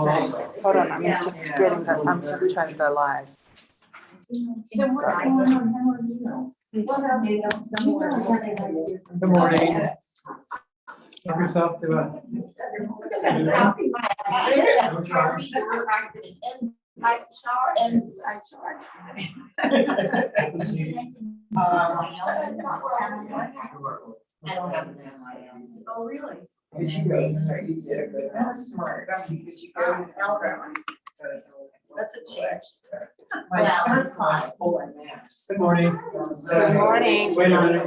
Hold on, I'm just getting the, I'm just trying to go live. So what's going on? How are you? Good morning. Help yourself to a. Oh, really? Did you go start? You did a good. That was smart. Because you go to Alabama. That's a change. My son calls pulling maps. Good morning. Good morning. Wait a minute.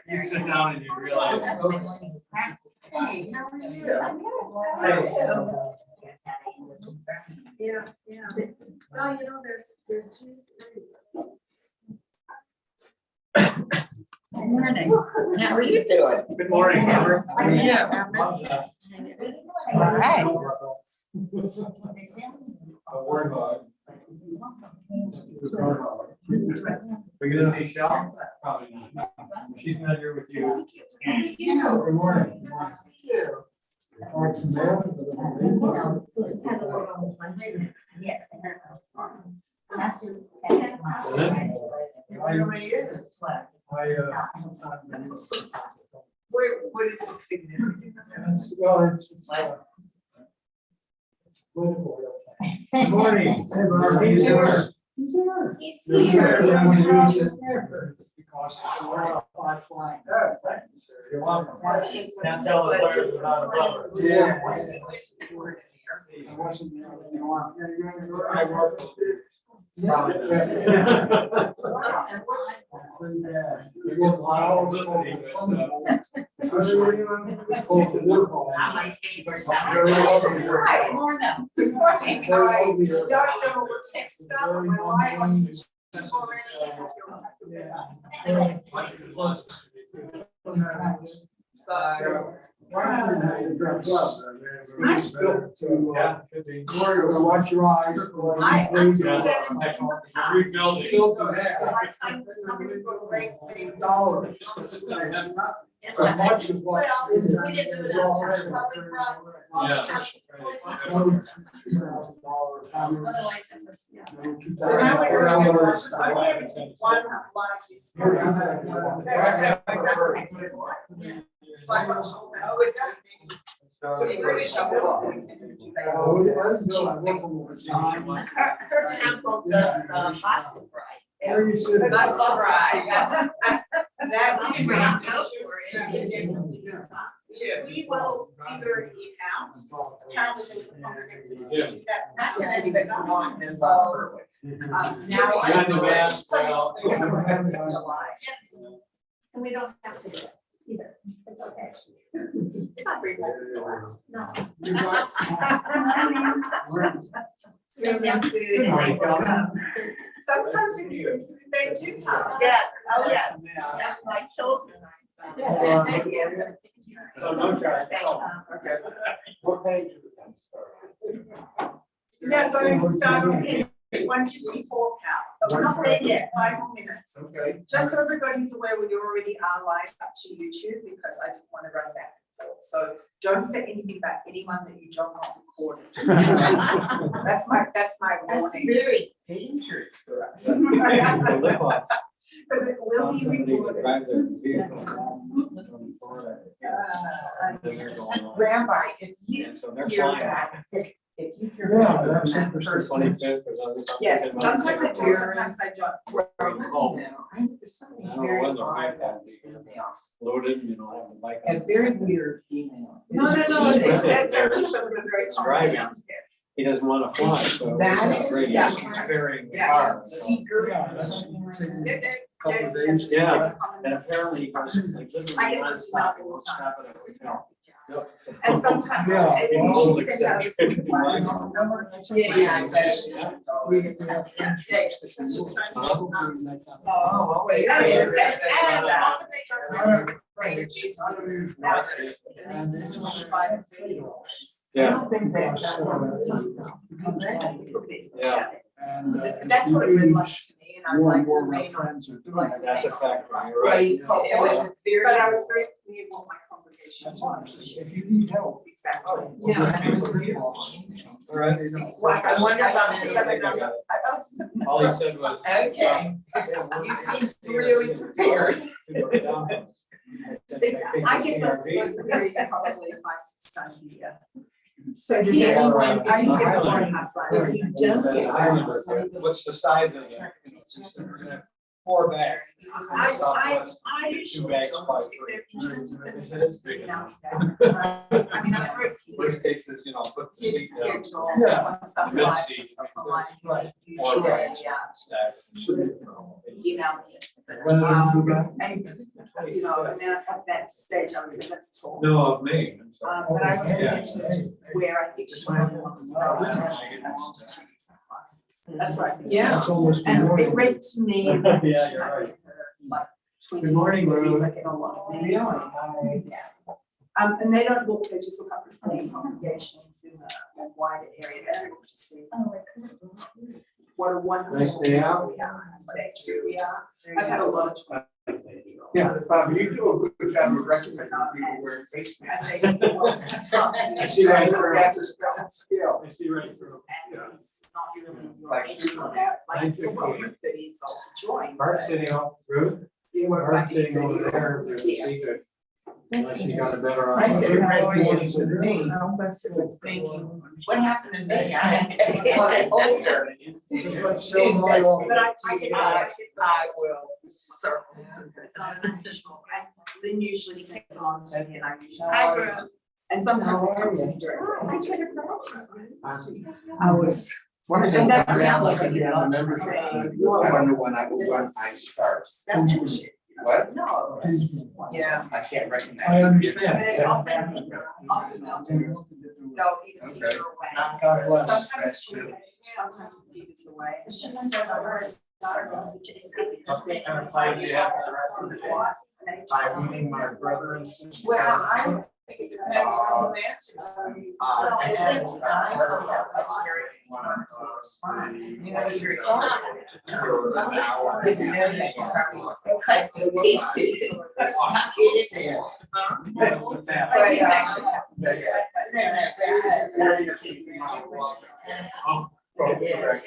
You sit down and you realize. Hey, how are you? Yeah, yeah. Well, you know, there's two. Good morning. How are you doing? Good morning, Amber. Yeah. All right. A word hog. We're gonna see Shell? Probably not. She's not here with you. Good morning. Yes. What is so significant? Well, it's political. Good morning. He's here. He's here. Because flying. You're welcome. Can't tell the players without a brother. Yeah. I wasn't there when you want. I work. Watch your eyes. As much as what's in there is already. So now we're going to her temple does Passover. We will figure it out. Apparently there's a congregation that can even go on. So now and we don't have to do it either. It's okay. Not very much. No. Bring them food and they will come. Sometimes they do come. Yeah, oh yeah. That's my children. No charge. Okay. What page? Now going to start on page 154, Cal, but we're not there yet, 5 more minutes. Okay. Just so everybody's aware, we already are live up to YouTube because I didn't want to run back and forth. So don't say anything about anyone that you don't want recorded. That's my warning. That's very dangerous for us. Because it will be recorded. Rabbi, if you hear that, if you hear that person. Yes, sometimes I do, sometimes I don't. There's something very odd about emails. Loaded, you know, have the mic. A very weird email. No, it's actually some of the very common emails here. He doesn't want to fly, so. That is, yeah. Sparing the Yeah, car. Seeker. Couple of days. Yeah, and apparently he was like literally I get non-stop, those emails he all won't the time. stop at a hotel. Yep. And sometimes, Yeah. and she sent out a super flag. Yeah. It's just trying to nonsense. Oh, wait. Yeah. Yeah. And that's what it read like to me, and I was like, That's exactly right. It was very, but I was very clear what my congregation she was. If you need help. Exactly. All right. Well, I wonder about All he said was. Okay. You seem really prepared. I get those queries probably 5-6 times a year. So does Yeah. anyone, I used to get Island. one outside. if you don't get one, What's the size of it? It's just 4 bags. I usually Two bags, don't, five. if they're interested in They said it's big you enough. know, that. I mean, that's right. Worst case is, put the His seat down. schedule, Yeah. some stuff's Good live, seat. some stuff's online. Right. Usually, Four bags. yeah, Stacked. email me. When did Um, you move back? And, and then at that stage, I was like, let's talk. No, of me. But I was Yeah. essentially where I think she wants to go, which is classes. That's right. Yeah. It's almost And it morning. read to me. Yeah, you're right. Like 20 Good morning, stories, Ruth. I get a lot of things. Yeah. And they don't look, they just look up for 20 congregations in a wider area. They don't look to see what a wonderful. Nice day out. we are, what actually we are. I've had a lot of. Yeah, Bob, you do a good job of recognizing people wearing face I masks. say. I see right through, that's a skill. I see right This is, through. and it's not really your Like age super group. bad. Like, 9:15. well, you're 30 years old to join. Mark's but sitting up, Ruth. You were Mark's back in sitting over there. 30 There's years a old. secret. Unless you got a better. I said it option. resonates with me. Thank you. What happened to me? I had to get one older. This is one's so loyal. But I get that. I will circle. It's not unusual. Lynn usually sings along to me and I usually. Hi, Brooke. And sometimes it comes to me directly. I was. And that I sounds like like to you get on the membership. I wonder when I will run I start. What? No. Yeah. I can't recognize. I I understand. mean, often they'll just go either either way. God bless. Sometimes the lead is away. She says, "Oh, where's daughter goes to JC." What kind of fight do you have? I'm meeting my brother and sister. Well, I'm. Cut to pieces. Tuck it in there. That's a fact. I didn't actually. Oh, From there.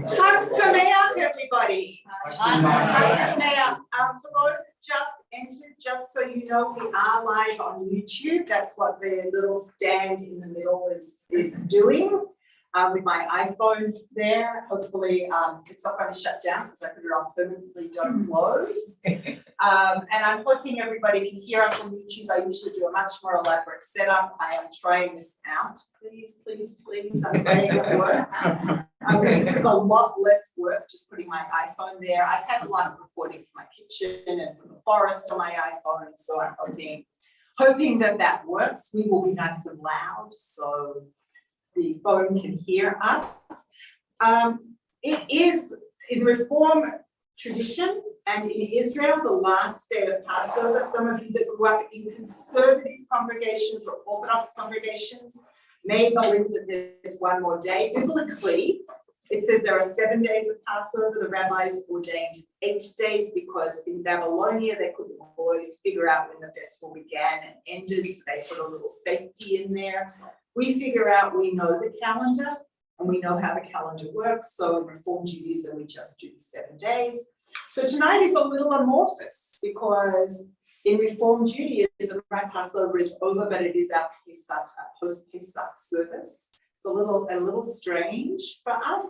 Hugs the mayor, everybody. Hugs the mayor. For those who just entered, just so you know, we are live on YouTube. That's what the little stand in the middle is doing. With my iPhone there, hopefully it's not going to shut down because I put it on permanently don't close. And I'm hoping everybody can hear us on YouTube. I usually do a much more elaborate setup. I am trying this out. Please, please, please. I'm praying it works. This is a lot less work just putting my iPhone there. I've had a lot of recording from my kitchen and from the forest on my iPhone, so I'm hoping that works. We will be nice and loud, so the phone can hear us. It is in Reform tradition and in Israel, the last day of Passover. Some of you that grew up in conservative congregations or Orthodox congregations may believe that there's one more day. Biblically, it says there are 7 days of Passover. The rabbis ordained 8 days because in Babylonia, they couldn't always figure out when the festival began and ended, so they put a little safety in there. We figure out, we know the calendar and we know how the calendar works. So in Reform Judaism, we just do the 7 days. So tonight is a little amorphous because in Reform Judaism, right, Passover is over, but it is our Pesach, post-Pesach service. It's a little strange for us,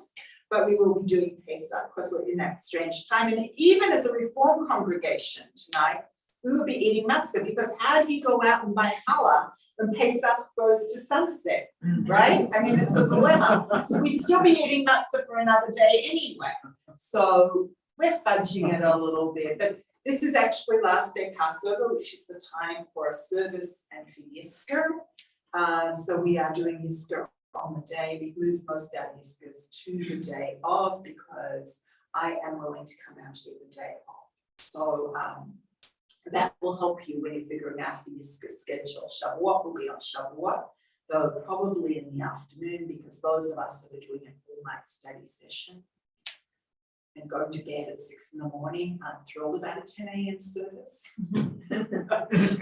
but we will be doing Pesach because we're in that strange time. And even as a Reform congregation tonight, we will be eating matzah because how do you go out and buy challah when Pesach goes to sunset, right? I mean, it's a dilemma. So we'd still be eating matzah for another day anyway. So we're fudging it a little bit, but this is actually last day Passover, which is the time for a service and for Yiskor. So we are doing Yiskor on the day. We've moved most of our Yiskors to the day of because I am willing to come out here the day of. So that will help you when you're figuring out the Yiskor schedule. Shavuot will be on Shavuot, though probably in the afternoon because those of us that are doing an all-night study session and go to bed at 6 in the morning. I'm thrilled about a 10 a.m. service.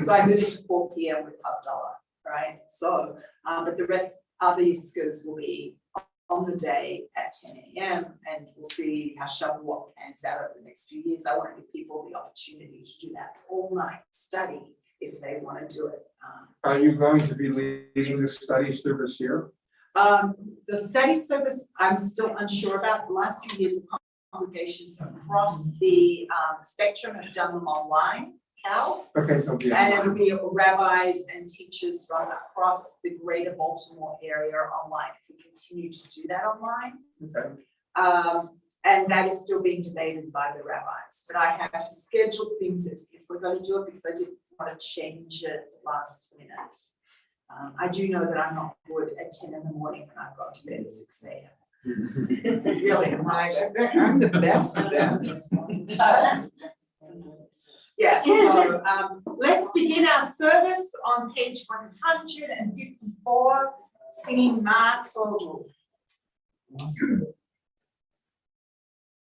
So I moved to 4 p.m. with Havdalah, right? So, but the rest other Yiskors will be on the day at 10 a.m. and we'll see how Shavuot pans out over the next few years. I want to give people the opportunity to do that all night study if they want to do it. Are you going to be leading the study service here? The study service, I'm still unsure about. The last few years, congregations across the spectrum have done them online, Cal. Okay, so yeah. And it'll be rabbis and teachers from across the greater Baltimore area online. If we continue to do that online. Okay. And that is still being debated by the rabbis. But I have to schedule things as if we're going to do it because I didn't want to change it last minute. I do know that I'm not good at 10 in the morning when I've got to bed at 6 a.m. Really, I'm the best at that. Yeah, so let's begin our service on page 154, singing Ma Tovu.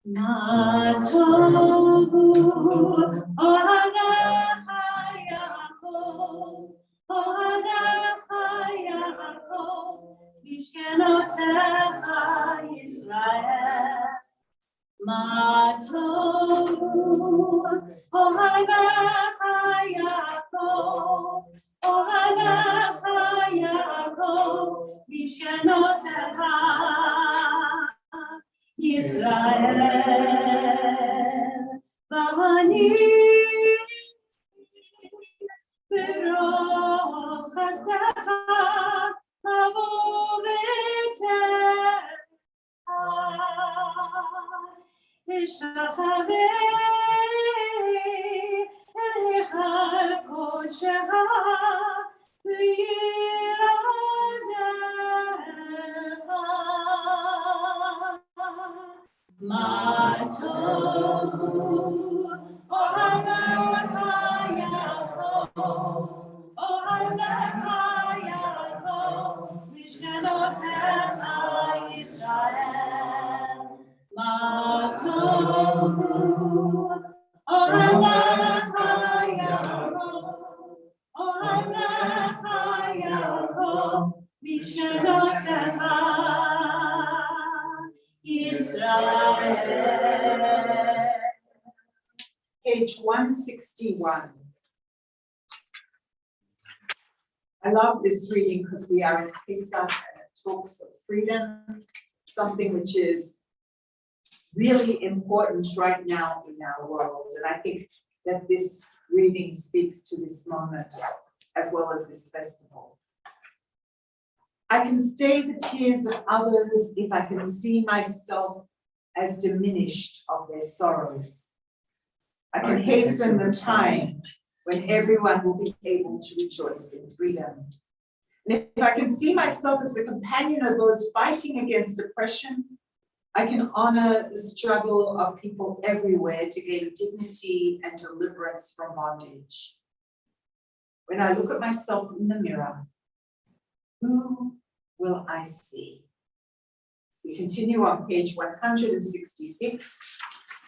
Ma Tovu, Ohana Hayako, Ohana Hayako, Mishkenotecha Yisrael. Ma Tovu, Ohana Hayako, Ohana Hayako, Mishkenotecha Yisrael. Vahani B'ro Chastecha Avo V'Techa Ishachave Elicha Kodshecha V'Yirozecha Ma Tovu Ohana Hayako Ohana Hayako Mishkenotecha Yisrael Ma Tovu Ohana Hayako Ohana Hayako Mishkenotecha Israel. Page 161. I love this reading because we are in Pesach and it talks of freedom, something which is really important right now in our world. And I think that this reading speaks to this moment as well as this festival. I can stay the tears of others if I can see myself as diminished of their sorrows. I can hasten the time when everyone will be able to rejoice in freedom. And if I can see myself as the companion of those fighting against oppression, I can honor the struggle of people everywhere to gain dignity and deliverance from bondage. When I look at myself in the mirror, who will I see? We continue on page 166.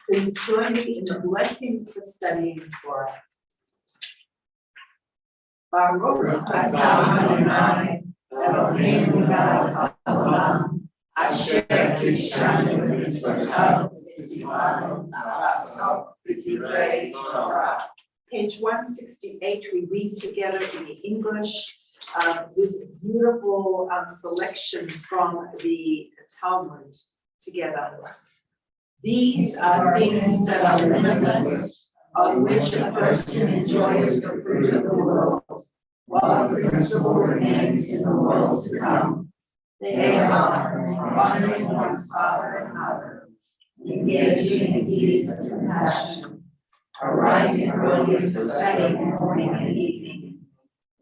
Please join me in the blessing for studying Torah. Baruch atah Adonai, Eloheinu melech haolam, asher kiddushanu b'mitzvotav v'tzivanu la'asot b'divrei Torah. Page 168, we read together in the English this beautiful selection from the Talmud together. These are things that are limitless, of which a person enjoys the fruit of the world, while the principle remains in the world to come. They are honoring one's father and mother, engaging in deeds of compassion, arriving early for study morning and evening,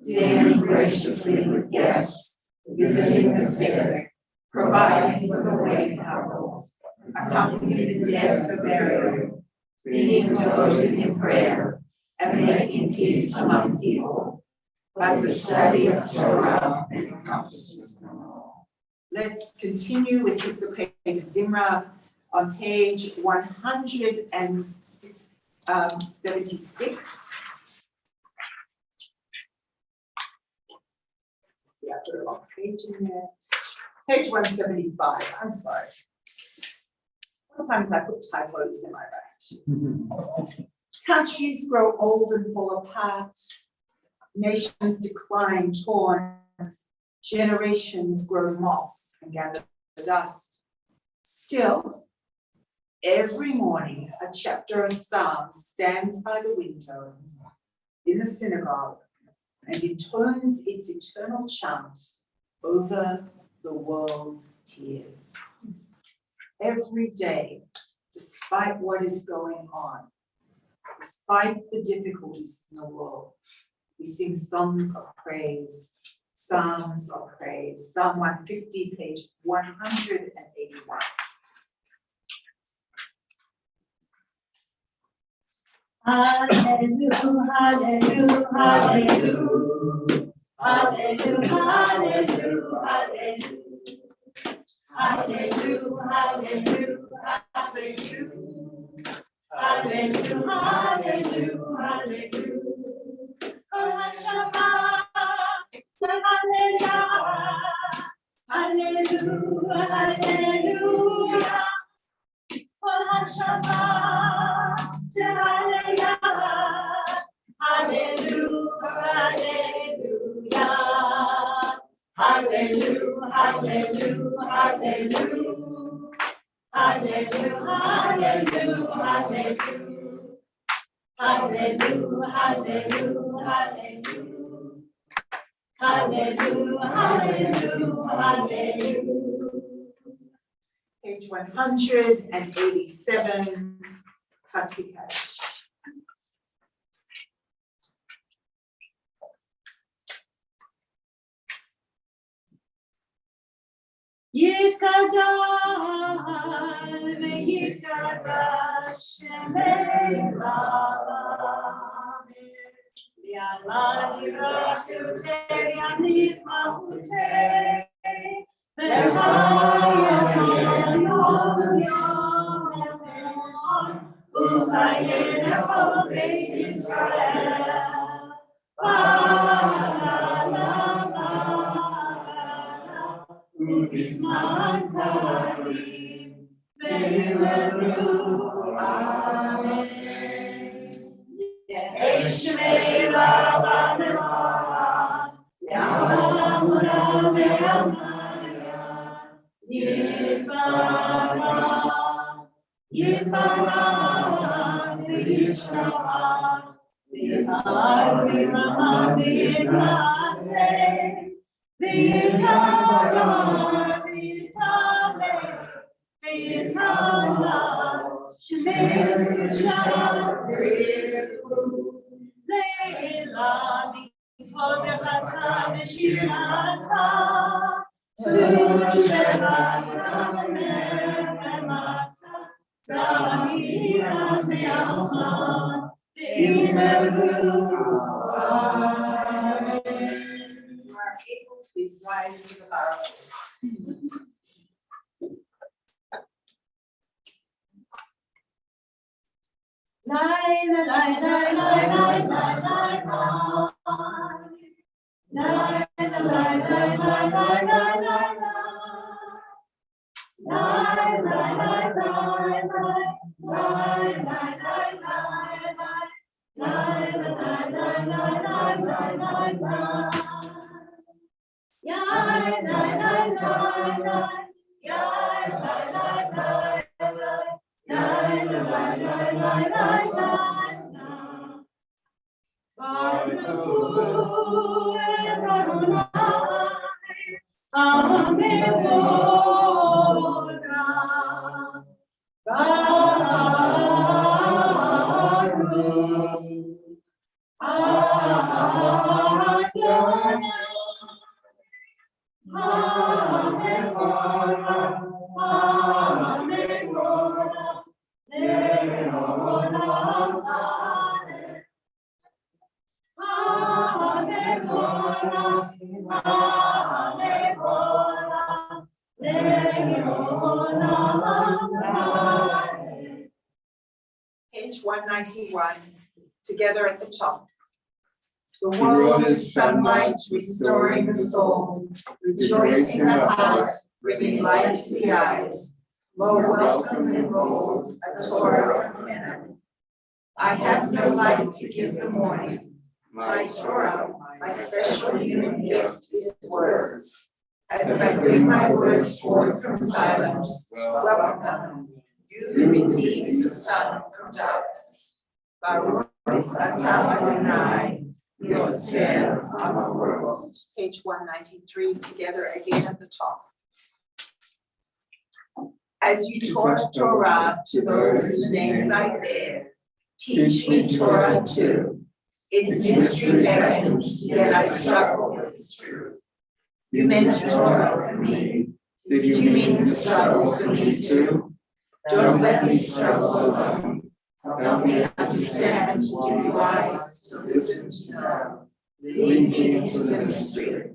dealing graciously with guests, visiting the sick, providing for the waiting couple, accompanying the dead for burial, being devoted in prayer, and making peace among people, by the study of Torah and encompasses them all. Let's continue with Yiskor Zimra On page 176. Yeah, I put a long page in there. Page 175, I'm sorry. Sometimes I put typos in my writing. Countries grow old and fall apart. Nations decline, torn. Generations grow moss and gather dust. Still, every morning, a chapter of Psalms stands by the window in the synagogue and intones its eternal chant over the world's tears. Every day, despite what is going on, despite the difficulties in the world, we sing songs of praise, psalms of praise. Psalm 150, page 181. Hallelujah, hallelujah, hallelujah, hallelujah, hallelujah, hallelujah, hallelujah, hallelujah, hallelujah, hallelujah. Kol Shabbat, hallelujah, hallelujah, hallelujah. Kol Shabbat, hallelujah, hallelujah, hallelujah, hallelujah, hallelujah, hallelujah, hallelujah, hallelujah, hallelujah, hallelujah, hallelujah, hallelujah, hallelujah. Page 187, Katsikash. Yiskadal v'yikadash Shemei Rava. V'yamad yirachutei yamid mahutei. V'chayim yom yom u'vayenecho beit Yisrael. Ubizman karim ve'yimeru amen. Yeshmei Rava me'orah, Ya'amura me'amaya, Yitbara, Yitbara, V'yishra'a, V'yihar v'yirama v'yiraseh, V'yitala, V'yitale, V'yitala, Shemei Sha'ariku, Leila, B'kol Bechata V'shirata, Tushevata Me'emata, Zahira Me'alma, V'yimeru amen. You are able, please rise to the bar. Page 191, together at the top. The world is sunlight, restoring the soul, rejoicing the heart, bringing light to the eyes. More welcome than gold, a Torah from heaven. I have no light to give the morning. My Torah, my special human gift, is words. As I bring my words forth from silence, welcome, you who redeems the sun from darkness. Baruch atah Adonai, Yotzer HaMorot. Page 193, together again at the top. As you taught Torah to those whose names I bear, teach me Torah too. Its mystery beckons, yet I struggle with its truth. You meant Torah for me. Did you mean the struggle for me too? Don't let me struggle alone. Help me understand, to be wise, to listen, to know. Lead me into the mystery.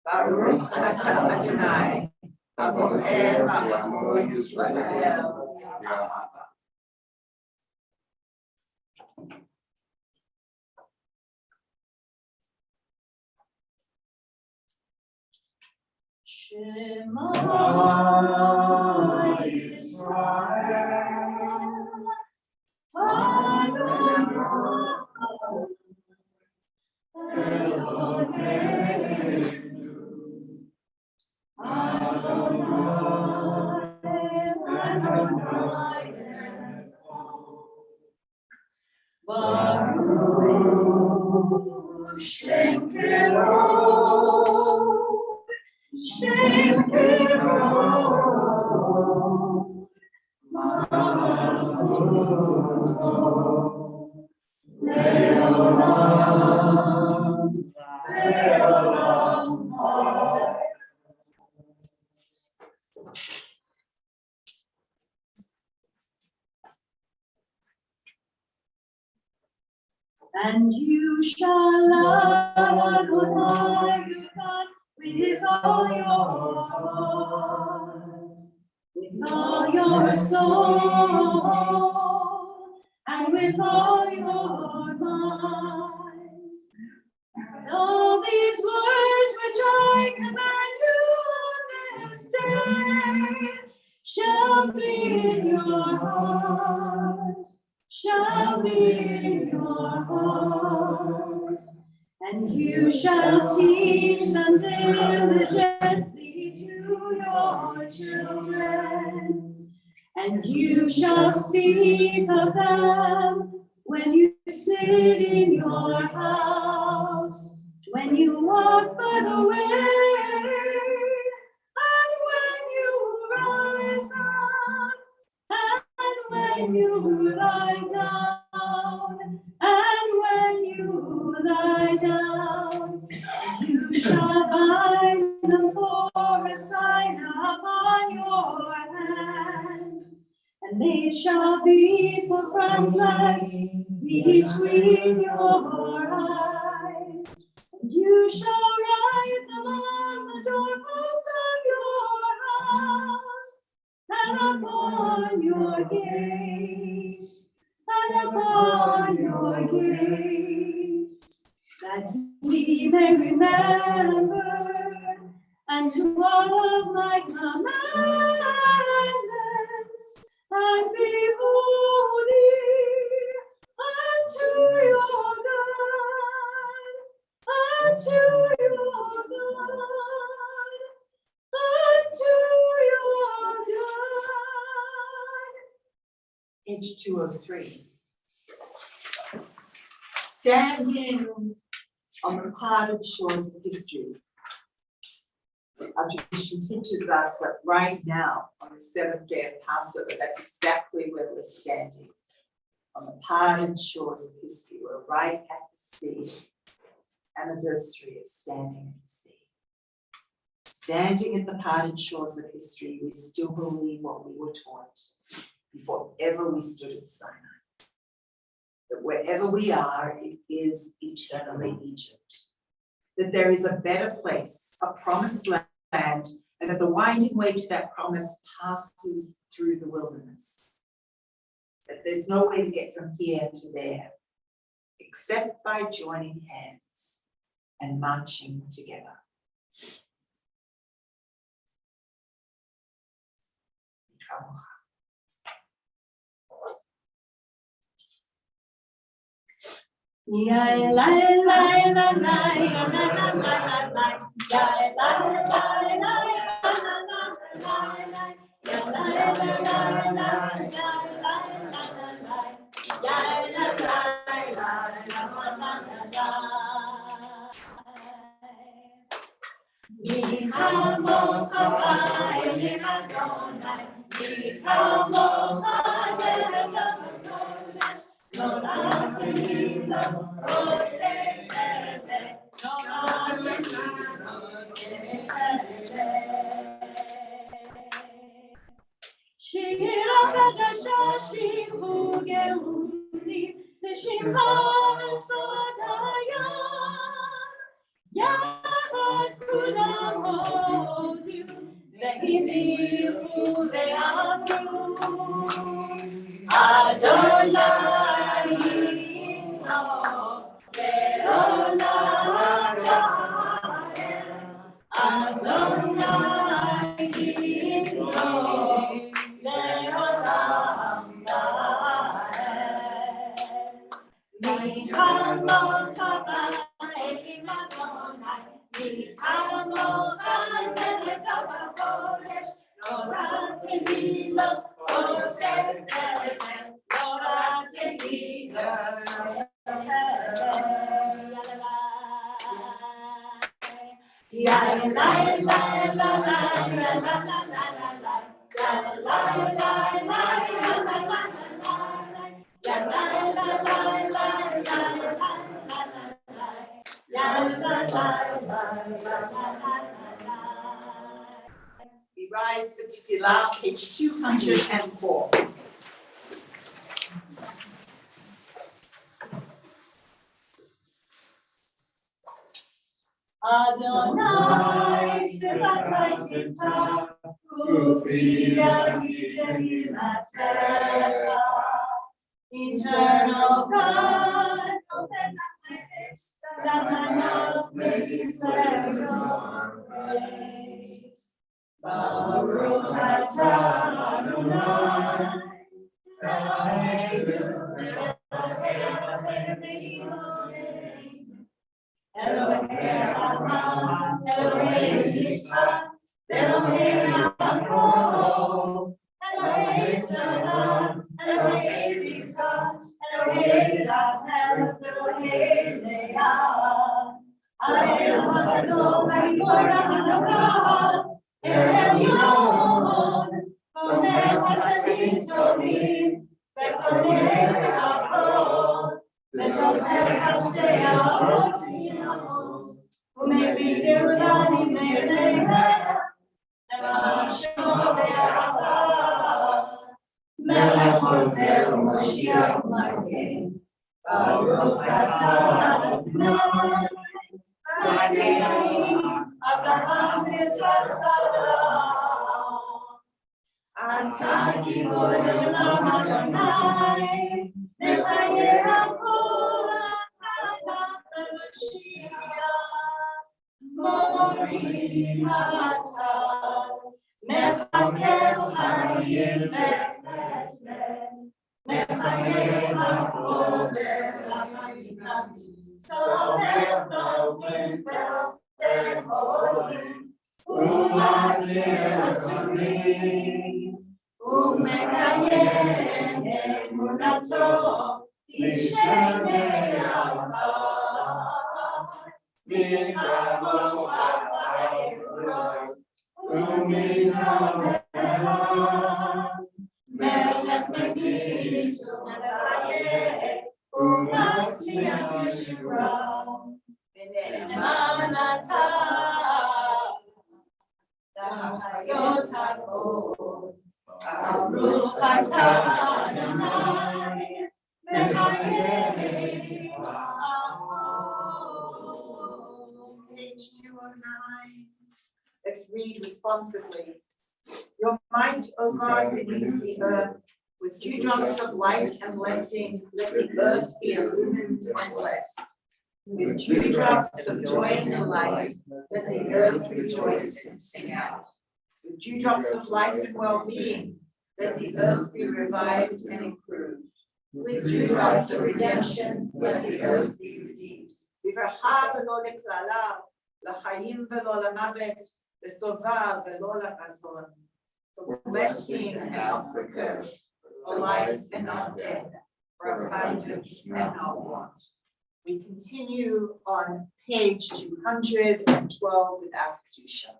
Baruch atah Adonai, Abocher Ha'amor Yisrael Yahweh. Shema Yisrael, Adonai Eloheinu, Adonai Baruch Shem Kevod, Shem Kevod, Mahaluto, Leolam, Leolam. And you shall love Adonai your God with all your heart, with all your soul, and with all your mind. And all these words which I command you on this day shall be in your heart, shall be in your heart. And you shall teach them diligently to your children, and you shall speak of them when you sit in your house, when you walk by the way, and when you rise up, and when you lie down, and when you lie down. You shall bind them for a sign upon your hand, and they shall be for frontlets between your eyes. And you shall write them on the doorposts of your house, and upon your gates, and upon your gates, that ye may remember and do all of my commandments, and be holy unto your God, unto your God, unto your God. Page 203. Standing on the parted shores of history, our tradition teaches us that right now, on the seventh day of Passover, that's exactly where we're standing. On the parted shores of history, we're right at the sea, anniversary of standing at the sea. Standing at the parted shores of history, we still believe what we were taught before ever we stood at Sinai. That wherever we are, it is eternally Egypt. That there is a better place, a promised land and that the winding way to that promise passes through the wilderness. That there's no way to get from here to there, except by joining hands and marching together. We rise for Tefillah, page 204. Adonai, Sevatai Tita, Ufia Vitemi Matera. Eternal God, open my lips, that my mouth may declare your praise. Baruch atah Adonai, Eloheinu, Elohei Avraham, Elohei Yitzchak, Elohei Yaakov, Elohei Salam, Elohei Rivka, Elohei Rachel, Elohei Leah. Ayel Hagdol, Hagdol Hagdol, Elyon, Koneh Chasadim Tovim, Vekoneh Hakol, Vezocher Chastei Haot, Umevi Gerulani Meireh, Emashon Be'ahava, Melech Ozer Moshiach Magen, Baruch atah Adonai, Abraham Yitzchak Sarah. Ata Gibor Olam Adonai, Mechayer Hakol, Ata Mashiach, Mori Ata, Mechayer Chayim Bechesed, Mechayer Hakol Berachim. Soher Novim Belter Holim, Umatir Asurim, Umekayem Emunato, Ishenei Avah, Michamo Achayim, Umitamera, Melech Megid, Umekayem, Umasmiach Yeshua, Emanata, Dahayot HaKol, Baruch atah Adonai, Mechayei Amo. Page 209. Let's Let's read responsively. Your might, O God, renews the earth. With dewdrops of light and blessing, let the earth be illumined and blessed. With dewdrops of joy and delight, let the earth rejoice and sing out. With dewdrops of life and well-being, let the earth be revived and improved. With dewdrops of redemption, let the earth be redeemed. לברכה ולא לקללה, לחיים ולא למוות, לטובה ולא לאסון. For blessing and not for curse, for life and not death, for abundance and not want. We continue on page 212 with our Kedusha.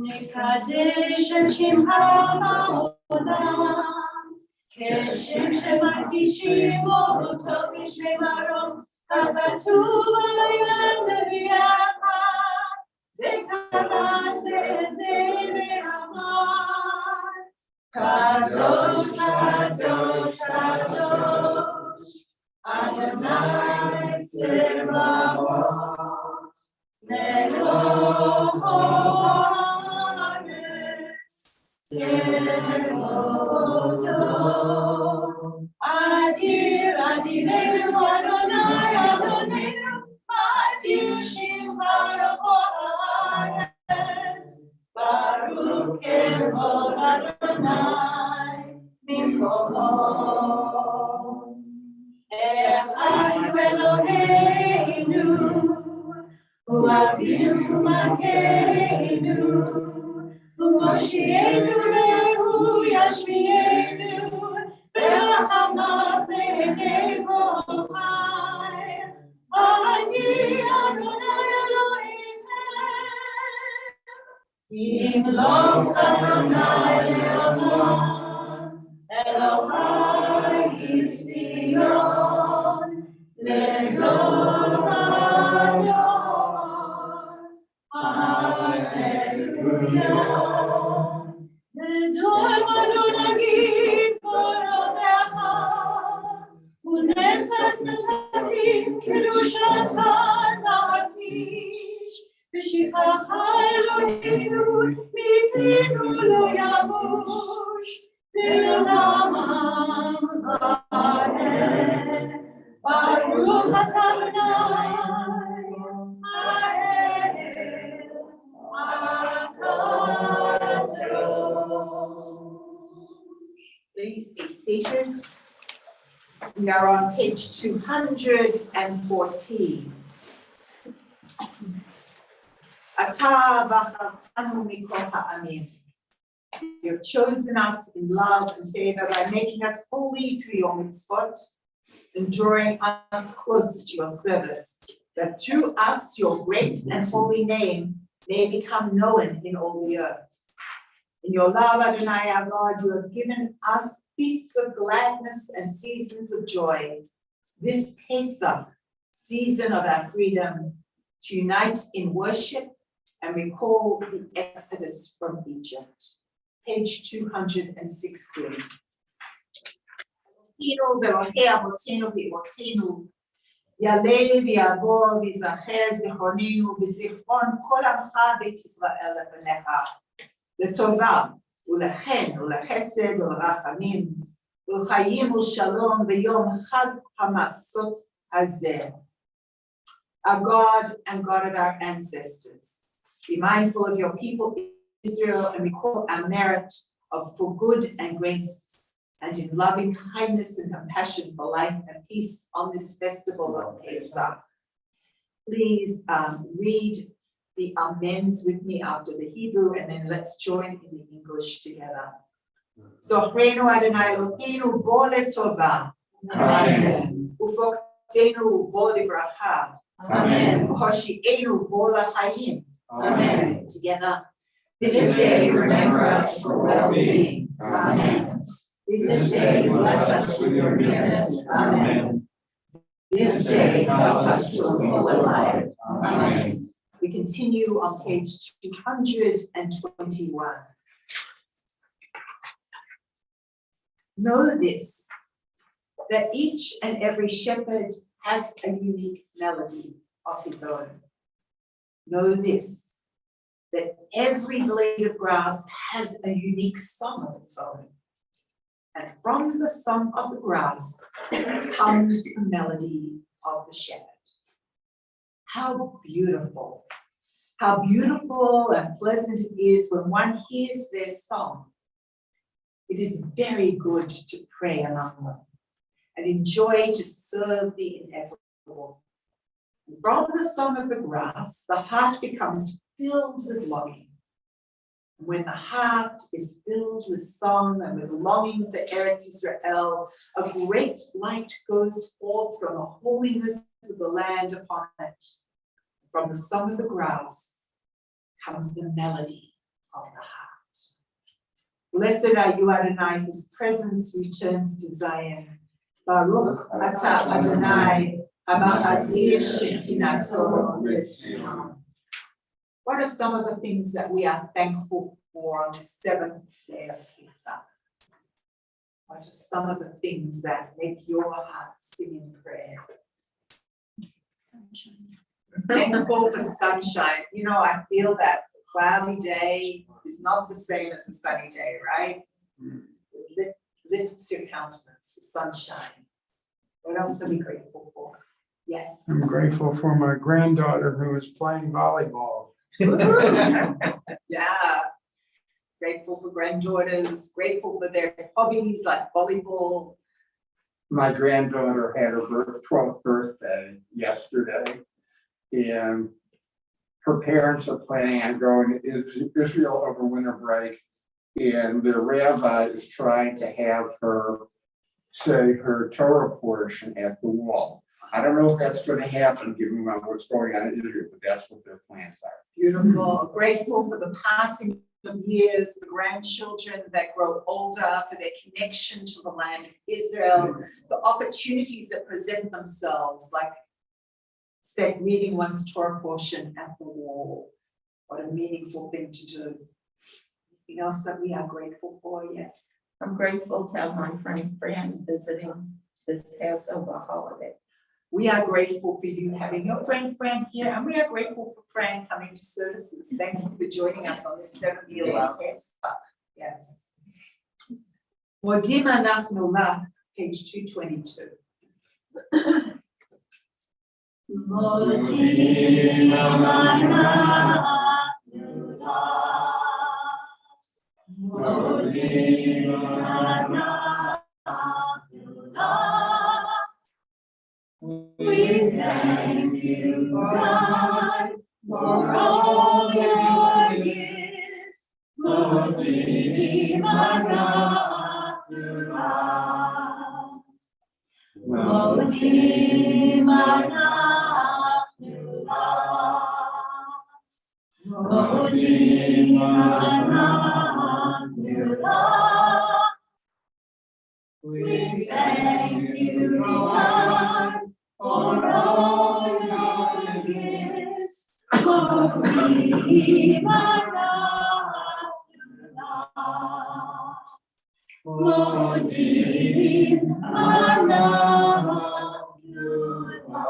נקדש את שמך בעולם, כשם שמקדישים אותו בשמי מרום, ככתוב על נביאך, וקרא זה ואמר, קדוש קדוש קדוש, אדוני צבאות, מלוא Adir, Adirenu, Adonai, Adonenu, Adir Shimcha Haaretz, Baruch Kevod Adonai, Mikomo. Echad Eloheinu, Hu Avinu Malkeinu, Moshiach Rehu Yashmienu, Berachamav B'nei Bochai, Ani Adonai Elohim, Yimloch Adonai le'olam, Elohai Tzivon, le'dor ador, Hallelujah. Ador Adonai Korovecha, Unetzach Netzarim Kedushacha Na'artish, B'shivchacha Eloheinu mipenu lo yamush, Le'olam Amen. Baruch atah Adonai, Please be seated. We are on page 214. Atah v'chartanu mikol ha'amim. You've chosen us in love and favor by making us holy through your mitzvot and drawing us close to your service, that through us your great and holy name may become known in all the earth. In your love, Adonai, our God, you have given us feasts of gladness and seasons of joy. This Pesach, season of our freedom, to unite in worship and recall the Exodus from Egypt. Page 216. יעלה ויעבור ויזכר זיכרוננו וזיכרון כל עמך בית ישראל לפניך, לטובה ולחן ולחסד ולרחמים ולחיים ושלום ביום חג המצות הזה. Our God and God of our ancestors, be mindful of your people Israel and recall our merit for good and grace and in loving kindness and compassion for life and peace on this festival of Pesach. Please read the amens with me after the Hebrew, and then let's join in the English together. Zochreinu Adonai Eloheinu bo letovah. Amen. Ufokteinu bo livracha. Amen. Hoshi'enu bo lahayim. Amen. Together. This day remember us for well-being. Amen. This day bless us with your nearness. Amen. This day help us to a fuller life. Amen. We continue on page 221. Know this, that each and every shepherd has a unique melody, of his own. Know this, that every blade of grass has a unique song of its own. And from the song of the grass comes the melody of the shepherd. How beautiful and pleasant it is when one hears their song. It is very good to pray among them and enjoy to serve the ineffable. From the song of the grass, the heart becomes filled with longing. When the heart is filled with song and with longing for Eretz Israel, a great light goes forth from the holiness of the land upon it. From the song of the grass comes the melody of the heart. Blessed are you, Adonai, whose presence returns to Zion. Baruch atah Adonai, hamachazir shechinato b'Zion. What are some of the things that we are thankful for on the seventh day of Pesach? What are some of the things that make your heart sing in prayer? Sunshine. Thankful for sunshine. You know, I feel that a cloudy day is not the same as a sunny day, right? It lifts your countenance, the sunshine. What else are we grateful for? Yes. I'm grateful for my granddaughter who is playing volleyball. Yeah. Grateful for granddaughters, grateful for their hobbies like volleyball. My granddaughter had her 12th birthday yesterday, and her parents are planning on going to Israel over winter break, and their rabbi is trying to have her say her Torah portion at the wall. I don't know if that's going to happen given what's going on in Israel, but that's what their plans are. Beautiful. Grateful for the passing of years, the grandchildren that grow older, for their connection to the land of Israel, the opportunities that present themselves, like said, reading one's Torah portion at the wall. What a meaningful thing to do. Anything else that we are grateful for? Yes. I'm grateful to have my friend Fran visiting this Passover holiday. We are grateful for you having your friend Fran here, and we are grateful for Fran coming to services. Thank you for joining us on this 7th year of Pesach. Yes. Modim anachnu la, page 222. Modim anachnu la. Modim anachnu la. We thank you, God, for all your years. Modim anachnu la. Modim anachnu la. Modim anachnu la. We thank you, God, for all your years. Modim anachnu la. Modim anachnu la.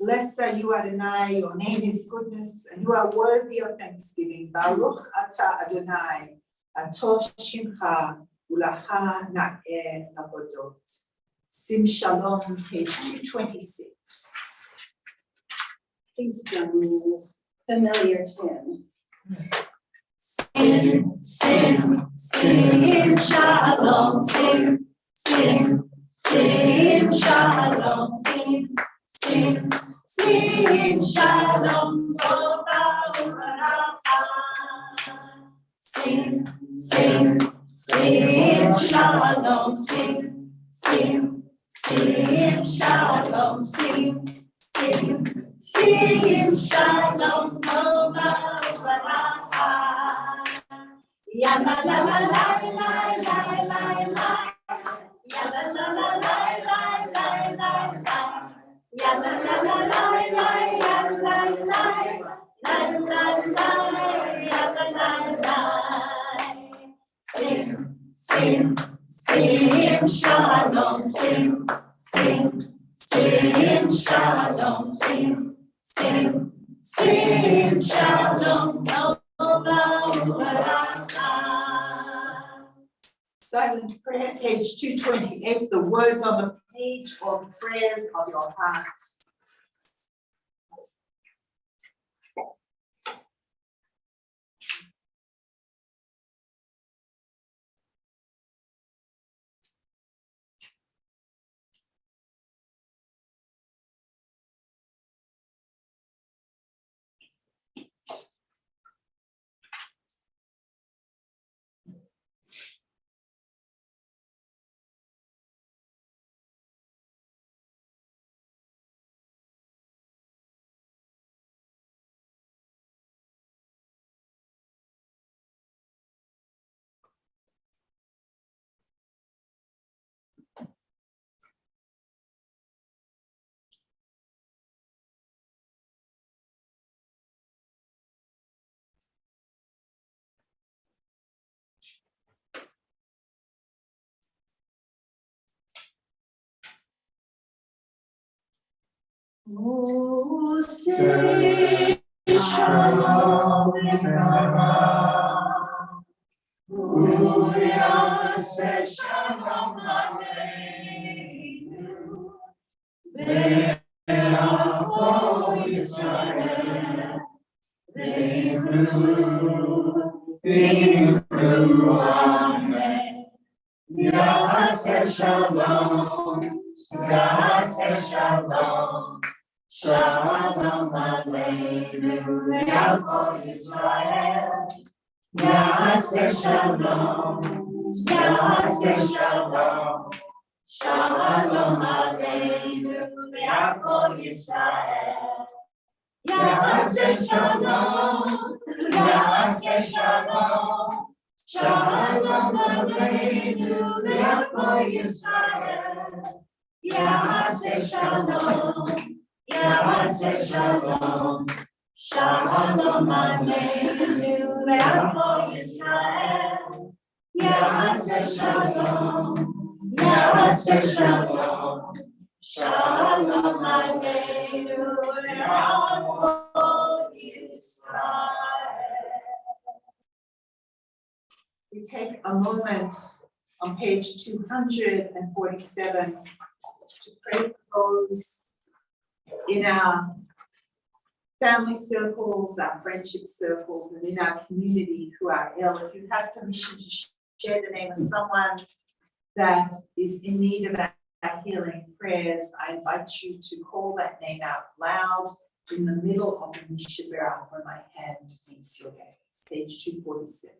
Blessed are you, Adonai, your name is goodness, and you are worthy of thanksgiving. Baruch atah Adonai, atov shimcha, ulacha na'eh navodot. Sim Shalom, page 226. Please join me in this familiar tune. Sing, sing, sing, shalom, sing, sing, sing, shalom, sing, sing, sing, shalom, tova uveracha. Sing, sing, sing, shalom, sing, sing, sing, shalom, sing, sing, sing, shalom, tova uveracha. Ya la la la la la la la la. Ya la la la la la la la la. Ya la la la la la la la la. La la la, ya la la la. Sing, sing, sing, shalom, sing, sing, sing, shalom. sing, sing, sing shalom, Silent prayer, page 228, the words on the page or prayers of your heart. Oh, say shalom, Uriah, say shalom, Aleinu. Ve'avo Yisrael, Ve'imru, Amen. Ya'aseh shalom, Ya'aseh shalom. Shalom Aleinu ve'avo Yisrael. Ya'aseh shalom, Ya'aseh shalom. Shalom Aleinu ve'avo Yisrael. Ya'aseh shalom, Ya'aseh shalom. Shalom Aleinu ve'avo Yisrael. Ya'aseh shalom. Ya'aseh shalom, shalom aleinu ve'avo Yisrael. Ya'aseh shalom, Ya'aseh shalom, shalom aleinu ve'avo Yisrael. We take a moment on page 247 to pray for those in our family circles, our friendship circles, and in our community who are ill. If you have permission to share the name of someone that is in need of our healing prayers, I invite you to call that name out loud in the middle of the Mishabera when my hand meets your gaze. Page 247.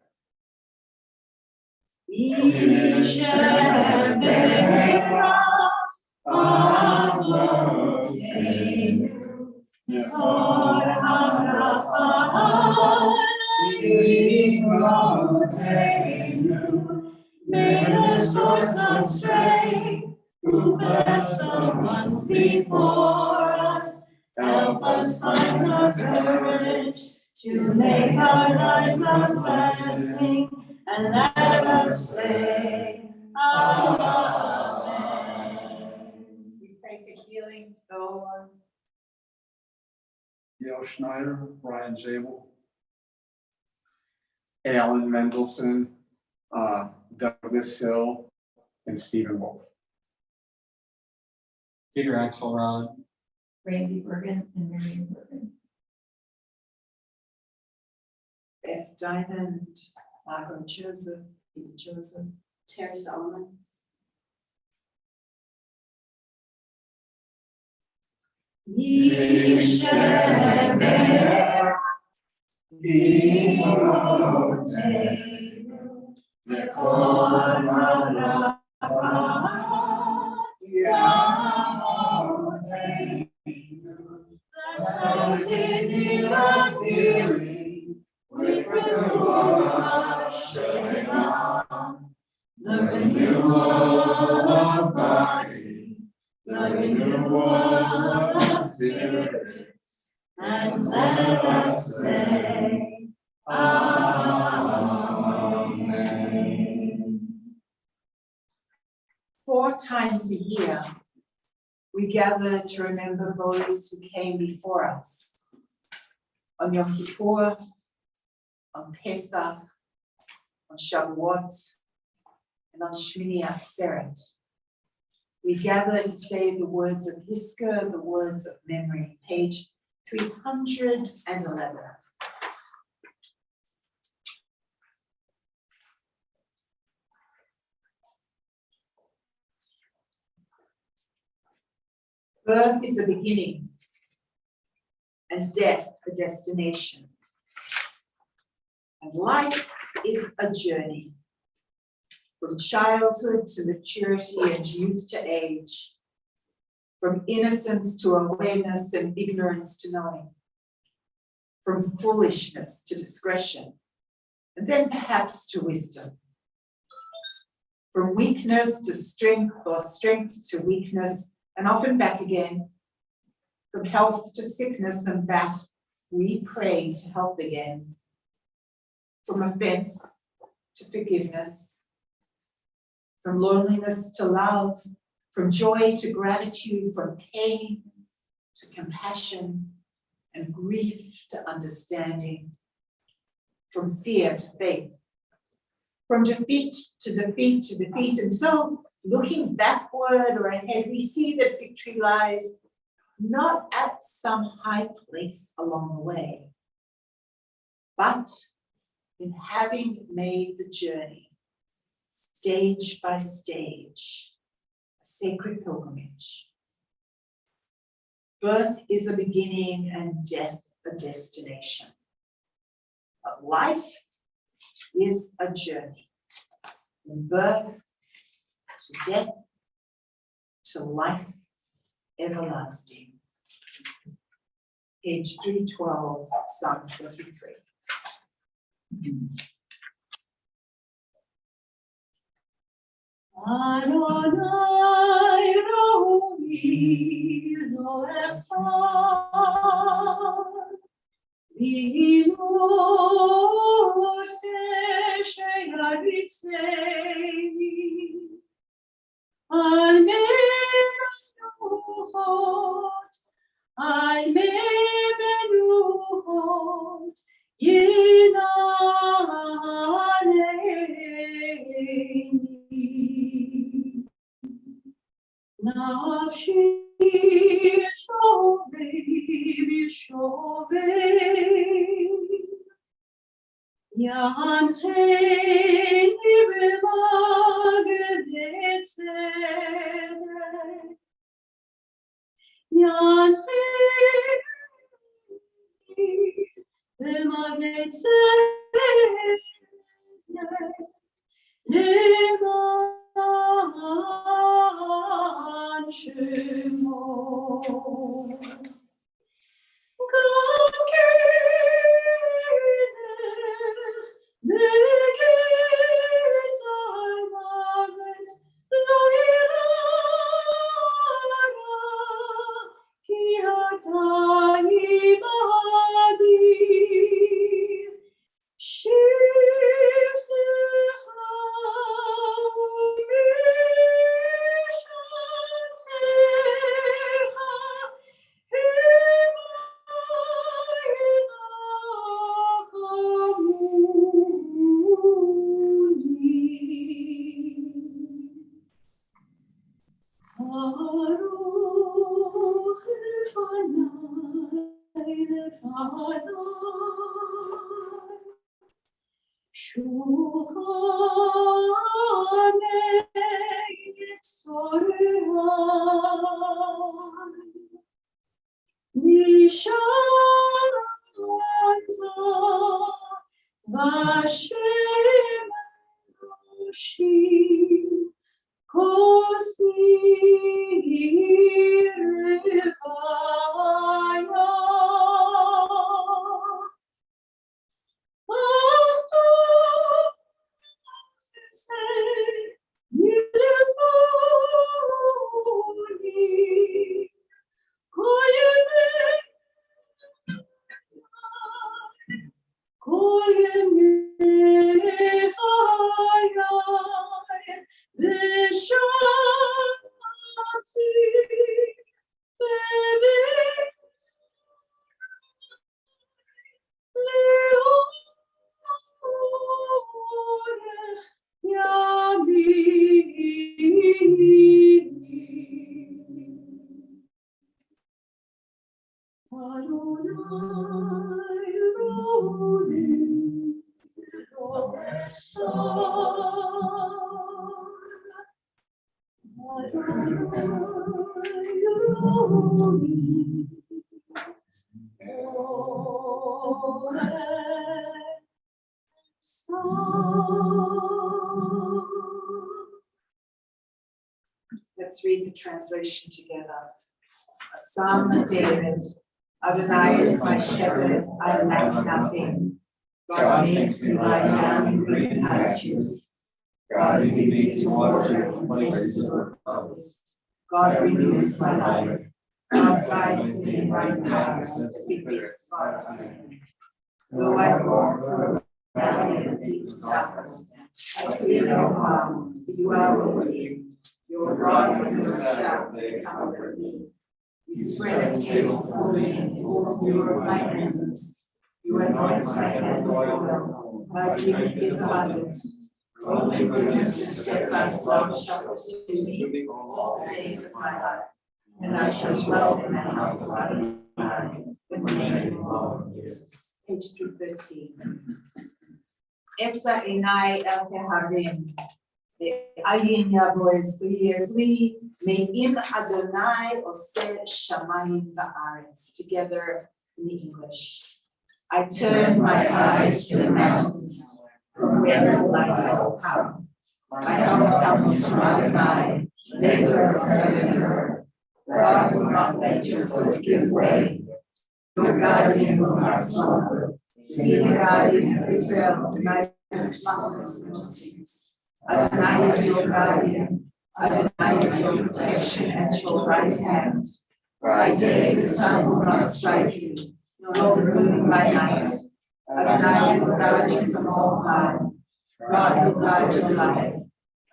May the source of strength, who blessed the ones before us, help us find the courage to make our lives a blessing, and let us say, Amen. We pray for healing, Thor, Gail Schneider, Brian Zabel, Alan Mendelson, Douglas Hill, and Stephen Wolf. Peter Axelrod, Randy Bergen and Marion Bergen. Beth Diamond, Margaret Joseph, Peter Joseph, Terry Solomon. Yishemer, Yimotenu, Yekol HaRafah, Yamotenu. Bless those in need of healing, with refuah shalom, the renewal of body, the renewal of spirit, and let us say, Amen. 4 times a year, We gather to remember those who came before us on Yom Kippur, on Pesach, on Shavuot, and on Shmini Atzeret. We gather to say the words of Yiskor, the words of memory, page 311. Birth is a beginning, and death a destination. And life is a journey, from childhood to maturity and youth to age, from innocence to awareness and ignorance to knowing, from foolishness to discretion, and then perhaps to wisdom, from weakness to strength or strength to weakness, and often back again, from health to sickness and back, we pray to health again, from offense to forgiveness, from loneliness to love, from joy to gratitude, from pain to compassion, and grief to understanding, from fear to faith, from defeat to defeat to defeat, until looking backward or ahead, we see that victory lies not at some high place along the way, but in having made the journey, stage by stage, a sacred pilgrimage. Birth is a beginning and death a destination. But life is a journey, from birth to death to life everlasting. Page 312, Psalm 23. Adonai Rohi lo echad, v'imot she'yaritzeni, al menuchot, yinaleni. Nafshi shovei, yancheni b'maged tzedek, yancheni b'maged tzedek, למען שמו. גם כלך בקץ המוות לא ירא, כי אתה עמדי. שבטך תערוך לפניי שולחני צוהריי, נשארת והשם אנושי, כוסי רוויה. Let's read the translation together. A Psalm of David. Adonai is my shepherd, I lack nothing. God makes me lie down in green pastures. God leads me to places of repose. God renews my life. God guides me in right paths as befits God's name. Though I walk through a valley of deep darkness, I fear no harm, for you are with me. Your rod and your staff, they comfort me. You spread a table for me in full view of my enemies. You anoint my head with oil. My drink is abundant. Only goodness and steadfast love shall pursue me all the days of my life, and I shall dwell in the house of Adonai for many long years. Page 213. Esa enai el keharim. Ayin yaboez v'yezli me'im Adonai oseh shamayim va'aretz. Together in the English. I turn my eyes to the mountains, from where will my help come? My help comes from Adonai, maker of heaven and earth. God will not let your foot give way. Your guardian will not slumber. See the guardian of Israel, my spotless mercies. Adonai is your guardian. Adonai is your protection at your right hand. By day the sun will not strike you, nor the moon by night. Adonai will guard you from all harm. God will guard your life.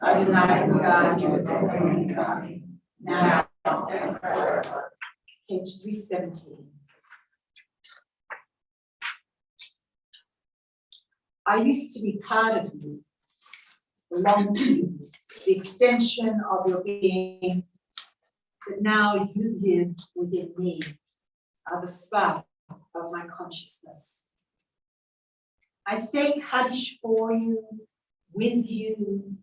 Adonai will guard your going and coming, now and forever. Page 317. I used to be part of you, belong to you, the extension of your being, but now you live within me, are the spark of my consciousness. I say Kaddish for you, with you,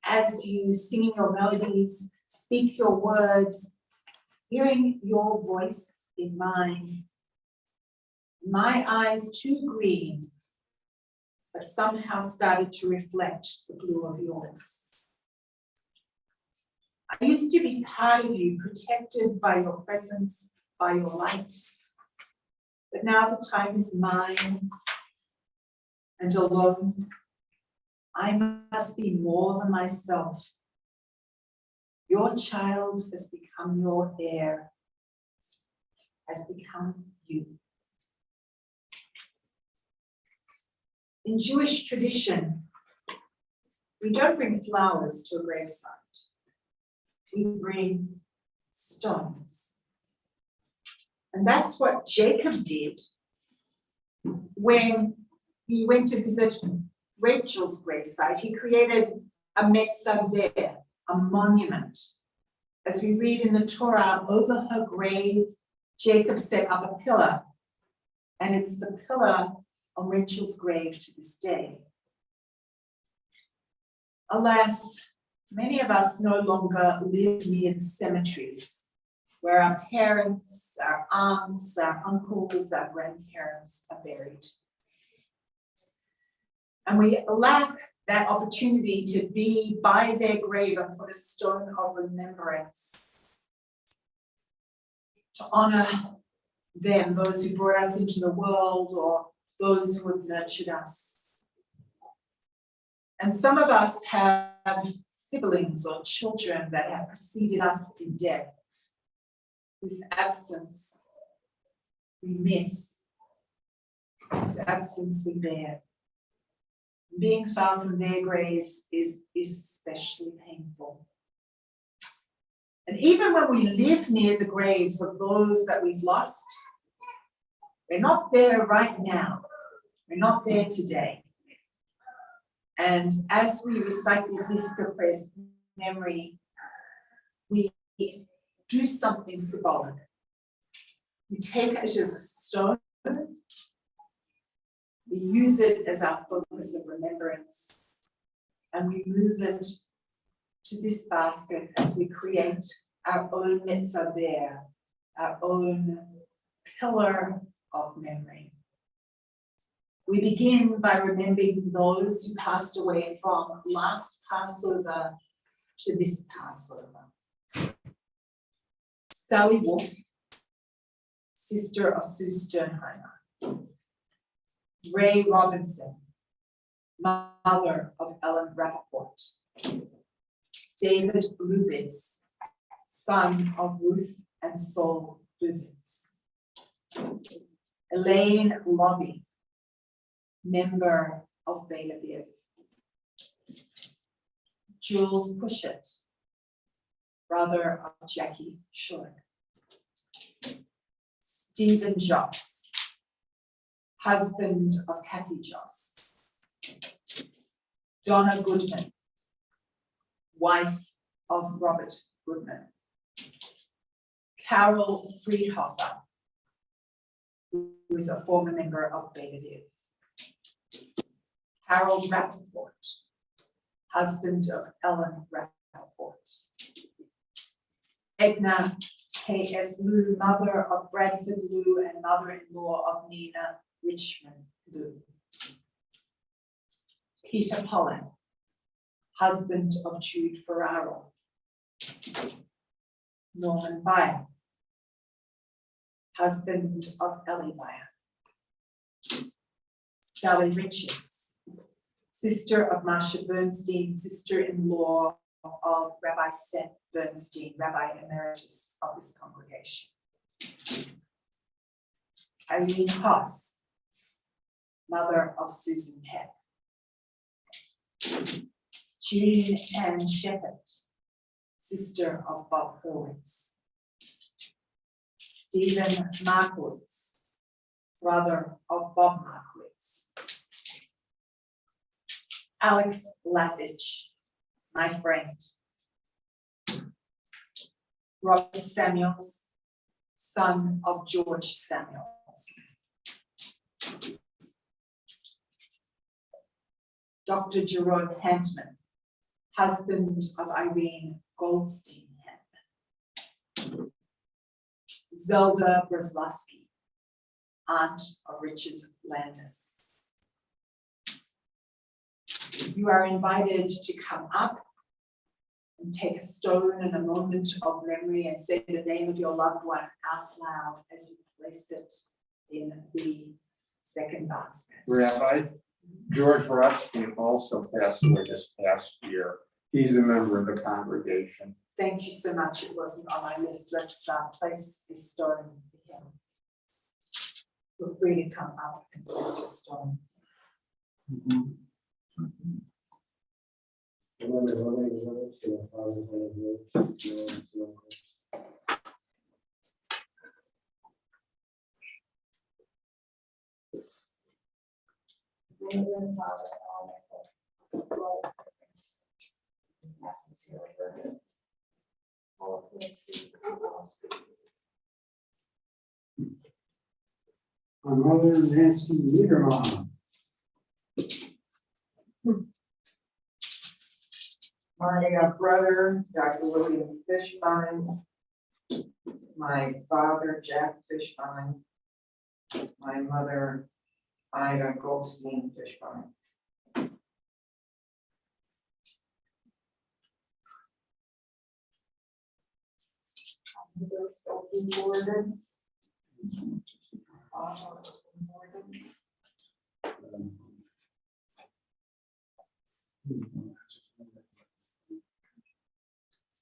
as you sing your melodies, speak your words, hearing your voice in mine. My eyes too green, but somehow started to reflect the blue of yours. I used to be part of you, protected by your presence, by your light. But now the time is mine, and alone, I must be more than myself. Your child has become your heir, has become you. In Jewish tradition, we don't bring flowers to a gravesite. We bring stones. And that's what Jacob did when he went to visit Rachel's gravesite. He created a metzaveh, a monument. As we read in the Torah, over her grave, Jacob set up a pillar. And it's the pillar on Rachel's grave to this day. Alas, many of us no longer live near the cemeteries where our parents, our aunts, our uncles, our grandparents are buried. And we lack that opportunity to be by their grave and put a stone of remembrance to honor them, those who brought us into the world or those who have nurtured us. And some of us have siblings or children that have preceded us in death, whose absence we miss, whose absence we bear. Being far from their graves is especially painful. And even when we live near the graves of those that we've lost, we're not there right now. We're not there today. And as we recite these Yiskor prayers of memory, we do something symbolic. We take it as a stone. We use it as our focus of remembrance. And we move it to this basket as we create our own mitzaver, our own pillar of memory. We begin by remembering those who passed away from last Passover to this Passover. Sally Wolf, sister of Sue Sternheimer. Ray Robinson, mother of Ellen Rappaport. David Lubitz, son of Ruth and Saul Lubitz. Elaine Lobby, member of Beit Aviv. Jules Pushett, brother of Jackie Schuller. Stephen Joss, husband of Kathy Joss. Donna Goodman, wife of Robert Goodman. Carol Friedhofer, who is a former member of Beit Aviv. Harold Rappaport, husband of Ellen Rappaport. Edna K.S. Liu, mother of Bradford Liu and mother-in-law of Nina Richmond Liu. Peter Pollan, husband of Jude Ferraro. Norman Bayer, husband of Ellie Bayer. Sally Richards, sister of Marcia Bernstein, sister-in-law of Rabbi Seth Bernstein, Rabbi Emeritus of this congregation. Irene Haas, mother of Susan Peck. Jean Ann Shepherd, sister of Bob Hurwitz. Stephen Markowitz, brother of Bob Markowitz. Alex Lasich, my friend. Robert Samuels, son of George Samuels. Dr. Jerome Hantman, husband of Irene Goldstein Hantman. Zelda Brzlowski, aunt of Richard Landis. You are invited to come up and take a stone and a moment of memory and say the name of your loved one out loud as you place it in the second basket. Rabbi, George Ruskin also passed away this past year. He's a member of the congregation. Thank you so much. It wasn't on my list. Let's place this stone for him. Feel free to come up and place your stones. My mother, Nancy Liederman. My brother, Dr. William Fishbein. My father, Jack Fishbein. My mother, Ida Goldstein Fishbein. Sophie Gordon.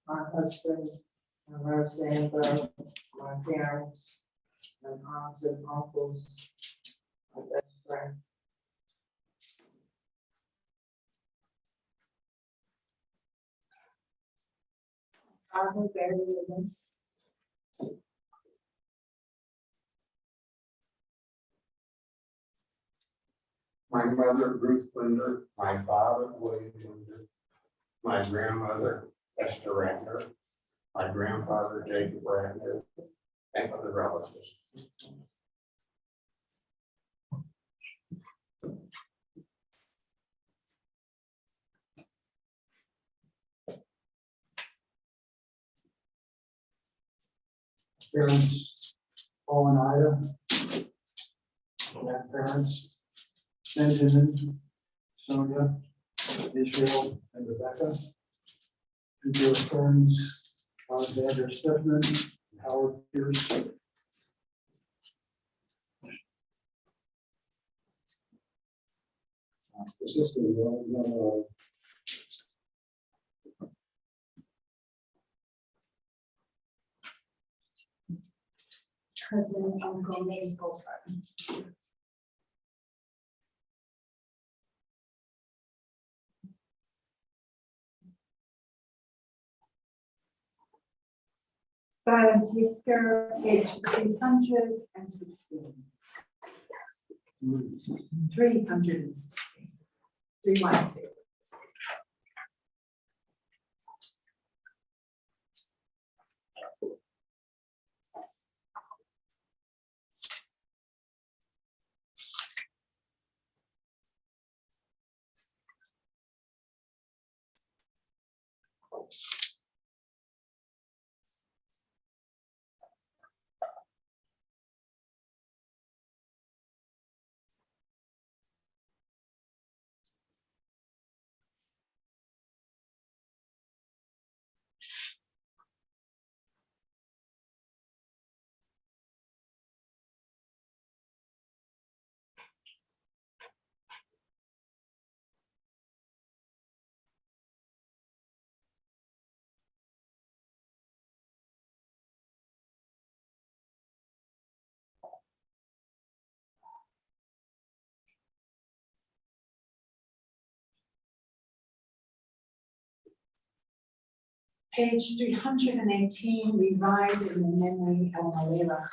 My husband, my Roseanne, my parents, and aunts and uncles, my best friend. Are we buried in this? My mother, Ruth Linder, my father, William Linder, my grandmother, Esther Rander, my grandfather, Jacob Rander, and other relatives. Parents, Paul and Ida. Grandparents, Benjamin, Sonia, Israel, and Rebecca. And dear friends, Alexander Stedman, Howard Pierce. The sister, Cousin, uncle, May's girlfriend. Silent Yiskor, page 316. 316. 316. Page 318, we rise in the memory of Malera.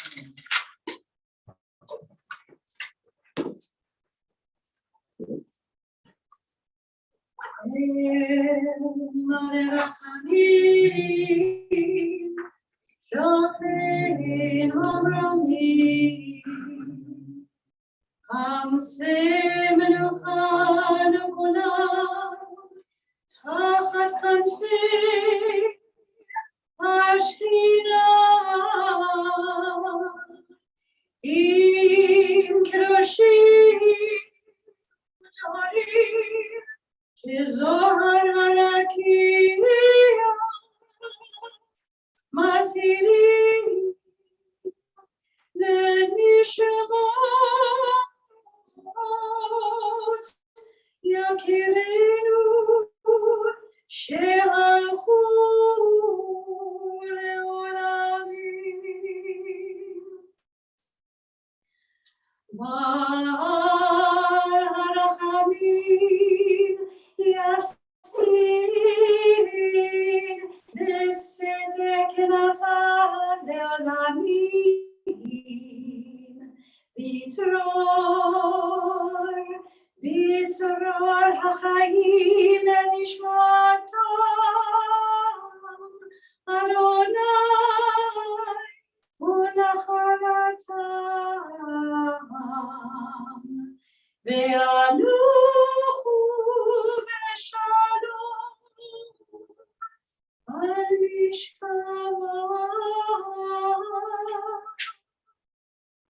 תחת כנפי השכינה, עם קרושים ותורים, כזוהר הרקיע, מזהירים לנשמות יקירינו שהלכו לעולמים. בעל הרחמים יסתיר בסדק כנפיו לעולמים. ביצרור החיים לנשמתם, אדוני הוא נחלתם, והלכו בשלום על משכבם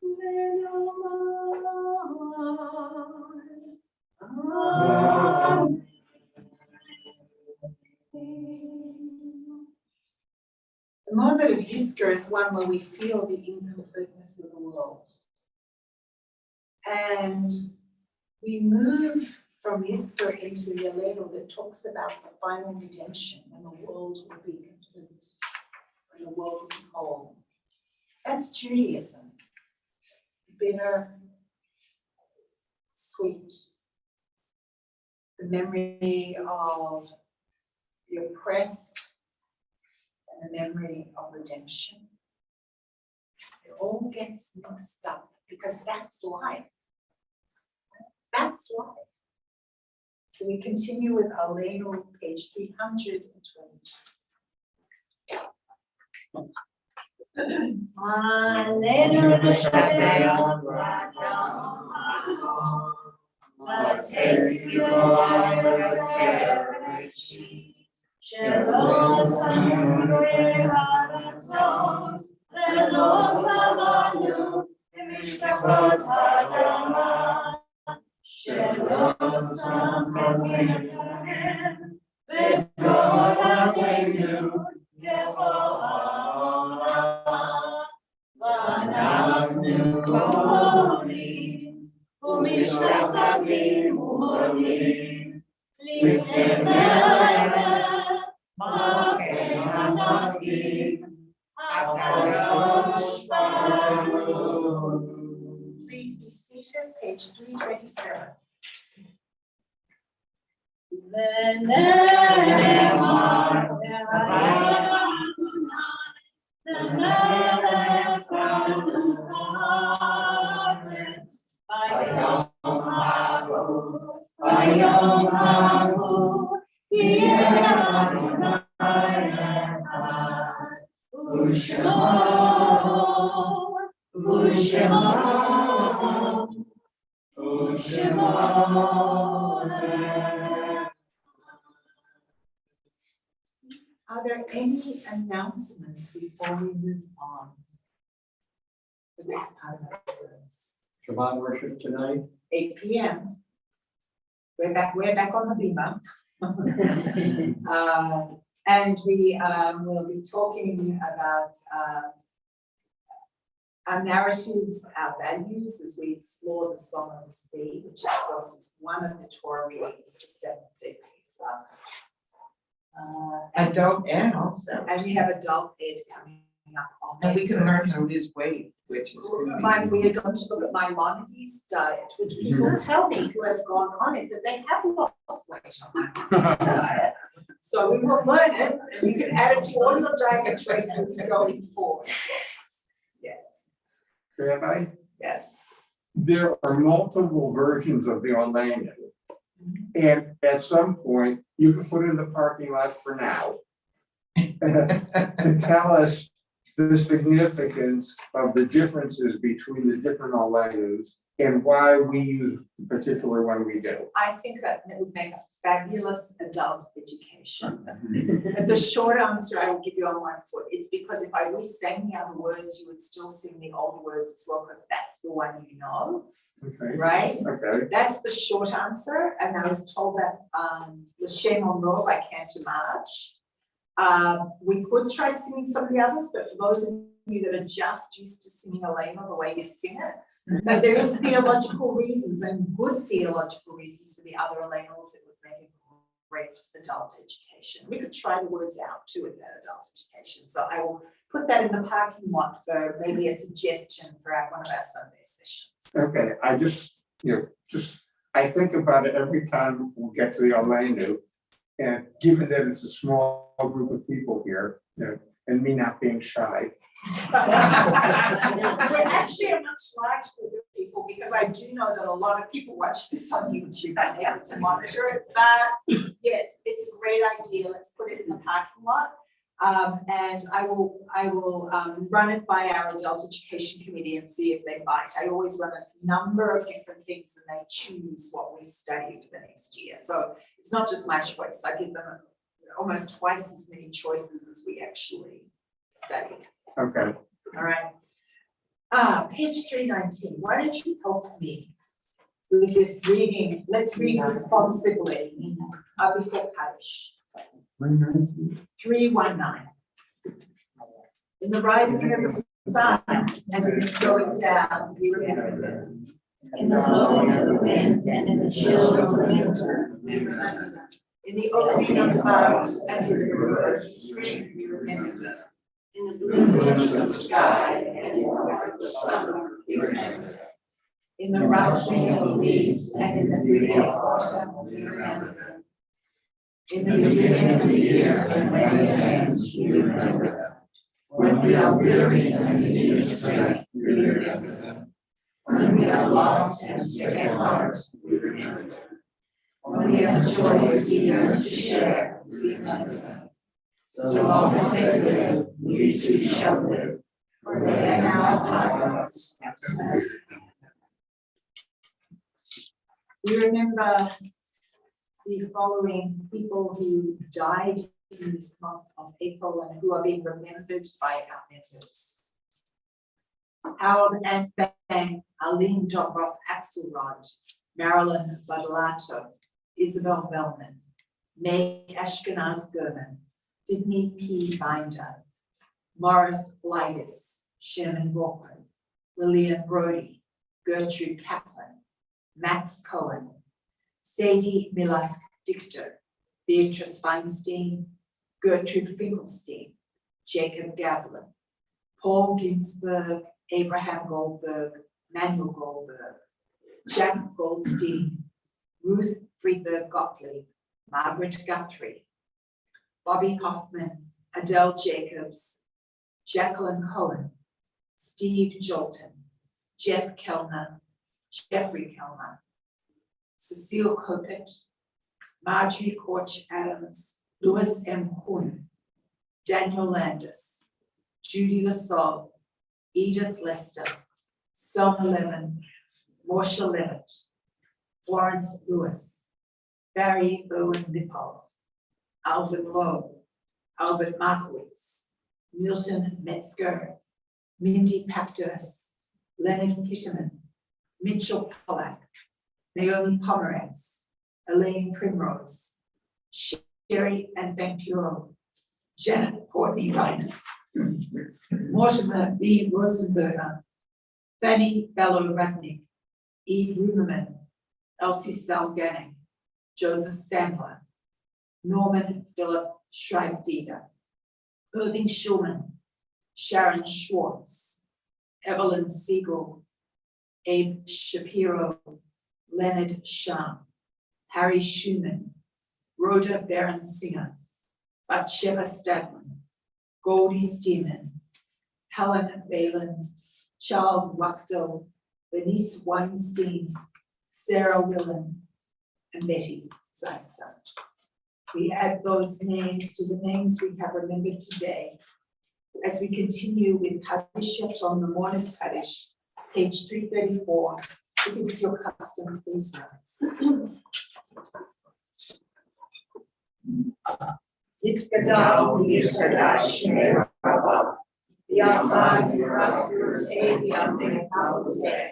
ולומר The moment of Yiskor is one where we feel the incompleteness of the world. And we move from Yiskor into the Yalel that talks about the final redemption when the world will be complete, when the world will be whole. That's Judaism. Bitter, sweet. The memory of the oppressed and the memory of redemption. It all gets mixed up because that's life. That's life. So we continue with Aleinu, page 322. Please be seated, page 327. Are there any announcements before we move on? The next part of our service. Shabbat worship tonight. 8 p.m. We're back on the beamer. And we will be talking about our narratives, our values as we explore the Song of the Sea, which of course is one of the Torah readings for Seventh-day Pesach. Adult and also. And we have adult ed coming up on. And we can learn Thursday. to lose weight, which is good. We are going to look at Maimonides' diet, which people tell me who have gone on it that they have lost weight on Maimonides' diet. So we will learn it, and you can add it to all your diet choices going forward. Yes, Rabbi, yes. there are multiple versions of the Orlando. And at some point, you can put in the parking lot for now. To tell us the significance of the differences between the different Orlandos and why we use the particular one we do. I think that it would make a fabulous adult education. The short answer I will give you on 1 foot, it's because if I re-sang the other words, you would still sing the older words as well, because that's the one you know, Okay. right? Okay. That's the short answer, and I was told that L'Shem Omro by Cantor March. We could try singing some of the others, but for those of you that are just used to singing Elena the way you sing it, but there is theological reasons and good theological reasons for the other Elenas. It would make a great adult education. We could try the words out too in that adult education. So I will put that in the parking lot for maybe a suggestion for one of our Sunday sessions. Okay, I just, I think about it every time we get to the Orlando. And given that it's a small group of people here, and me not being shy. We're actually a much larger group of people, because I do know that a lot of people watch this on YouTube and able to monitor it. But yes, it's a great idea. Let's put it in the parking lot. And I will run it by our adult education committee and see if they bite. I always run a number of different things and they choose what we study for the next year. So it's not just my choice. I give them almost twice as many choices as we actually study. Okay. So, all right. Page 319. Why don't you help me with this reading? Let's read responsibly before Kaddish. 319. In the rising of the sun and in its going down, we remember them. In the blowing of the wind and in the chill of the winter, we remember them. In the opening of the buds and in the roar of the spring, we remember them. In the blueness of the sky and in the warmth of the summer, we remember them. In the rustling of the leaves and in the beauty of autumn, we remember them. In the beginning of the year and when it ends, we remember them. When we are weary and in need of strength, we remember them. When we are lost and sick at heart, we remember them. When we have joys we yearn to share, we remember them. So long as they live, we too shall live. for they are now powerless. We remember the following people who died in this month of April and who are being remembered by our members. Harold Anfang, Arlene Dobroff Axelrod, Marilyn Badalato, Isabel Bellman, May Ashkenaz Gurman, Sydney P. Binder, Morris Blightus, Sherman Walker, Lillian Brody, Gertrude Kaplan, Max Cohen, Sadie Milask Dichter, Beatrice Feinstein, Gertrude Finkelstein, Jacob Gavlin, Paul Ginsberg, Abraham Goldberg, Manuel Goldberg, Jack Goldstein, Ruth Friedberg Gottlieb, Margaret Guthrie, Bobby Hoffman, Adele Jacobs, Jacqueline Cohen, Steve Jolton, Jeff Kellner, Jeffrey Kellner, Cecile Copet, Marjorie Korch Adams, Louis M. Kuhn, Daniel Landis, Judy Lassalle, Edith Lester, Selma Levin, Morsha Levitt, Florence Lewis, Barry Owen Lippow, Alvin Lowe, Albert Markowitz, Milton Metzger, Mindy Pactus, Leonard Kitterman, Mitchell Pollack, Naomi Pomerantz, Elaine Primrose, Sherry and Vampiro, Janet Courtney Reines, Mortimer B. Rosenberger, Fanny Bellow Ratnick, Eve Rumerman, Elsie Salganic, Joseph Sandler, Norman Philip Schreibdiger, Irving Schulman, Sharon Schwartz, Evelyn Siegel, Abe Shapiro, Leonard Shah, Harry Schumann, Rhoda Baron Singer, Batsheva Stadman, Goldie Steeman, Helen Balin, Charles Wachtel, Bernice Weinstein, Sarah Willen, and Betty Zeitzer. We add those names to the names we have remembered today as we continue with Kaddish Yatom, the Mourner's Kaddish, page 334. If it is your custom, please rise. Yitzgadal, Yitzgadash, Shemei Rabba, Yamad, Yirachus, Yameh, Hauzeh,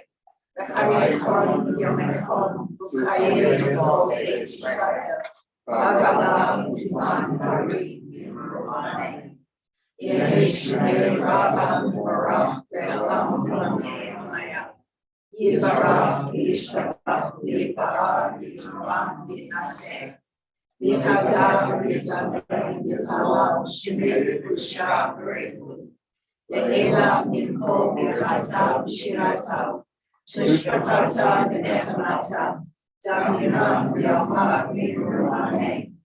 V'chayei Chom, Yomeh Chom, V'chayei Yitol, Eit Yisrael, V'agalam, Yizan, Hari, Amen. Yehi Shemei Rabba, Morach, Ve'elam, Yomeh, Maya, Yivarach, Yishtabach, Yivarach, Yituram, Yinaseh, Yitadar, Yitadar, Yitalam, Shemei, V'shah, V'rehu, Ve'ela, Minko, V'chata, V'shirata, Tushkachata, V'nechemata, Daminam, V'yamah, V'yiru, Amen.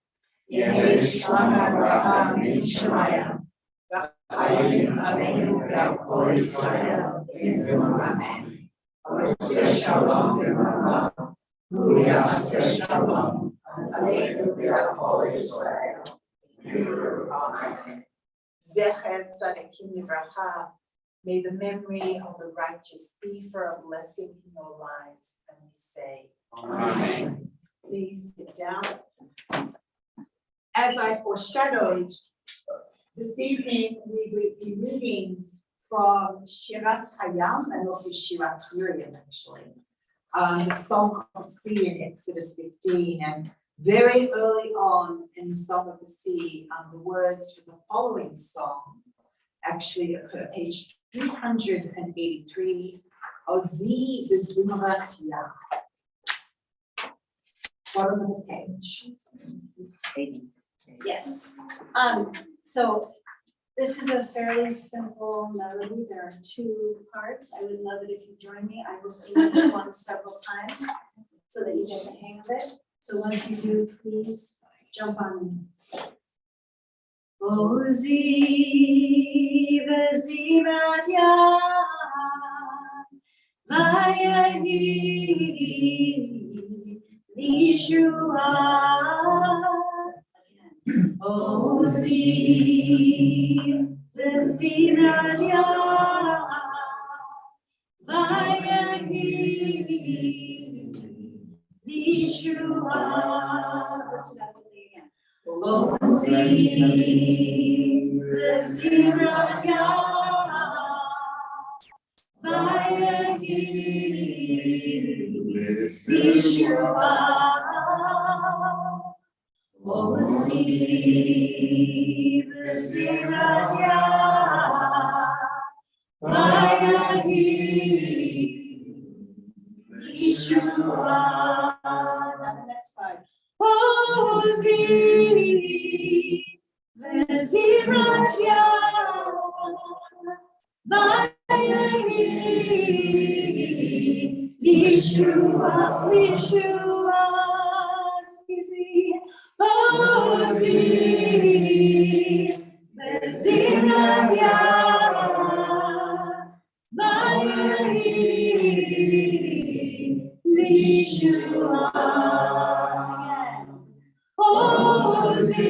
Yehi Shlama, Rabba, V'yishmaya, V'chayim, Avenu, V'yakol Yisrael, V'yiru, Amen. Aseh Shalom, V'yamah, Luya, Aseh Shalom, Aleinu, V'yakol Yisrael, V'yiru, Amen. Zecher Tzadikim Livracha, may the memory of the righteous be for a blessing in your lives, and we say, Amen. Please sit down. As I foreshadowed, this evening we will be reading from Shirat Hayam and also Shirat Miriam, actually. The Song of the Sea in Exodus 15, and very early on in the Song of the Sea, the words for the following song actually occur, page 383, Ozi B'Zimrat Yah. Bottom of the page. Yes. So this is a fairly simple melody. There are two parts. I would love it if you join me. I will sing each one several times so that you get the hang of it. So once you do, please jump on me. Ozi v'zivat yah, v'yahi lishua. Ozi v'zivat yah, Vayahi Yeshua. Let's do that again. Ozi Zirat Yah. Vayahi Yeshua. Ozi Zirat Yah. Vayahi Yeshua. Now the next part. Ozi Zirat Yah. Vayahi Yeshua. Yeshua. Excuse me. Ozi Zirat Yah. Vayahi Yeshua. Ozi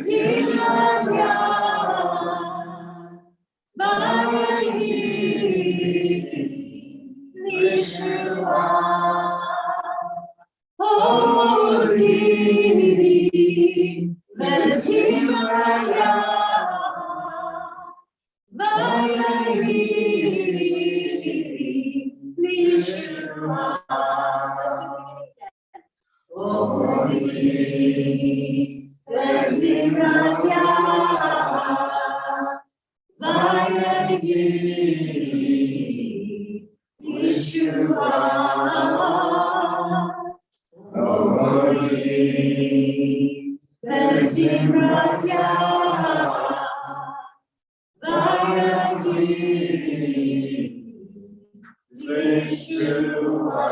Zirat Yah. Vayahi Yeshua. Ozi Zirat Yah. Vayahi Yeshua. Ozi Zirat Yah. Vayahi Yeshua. Ozi Zirat Yah. Vayahi Yeshua.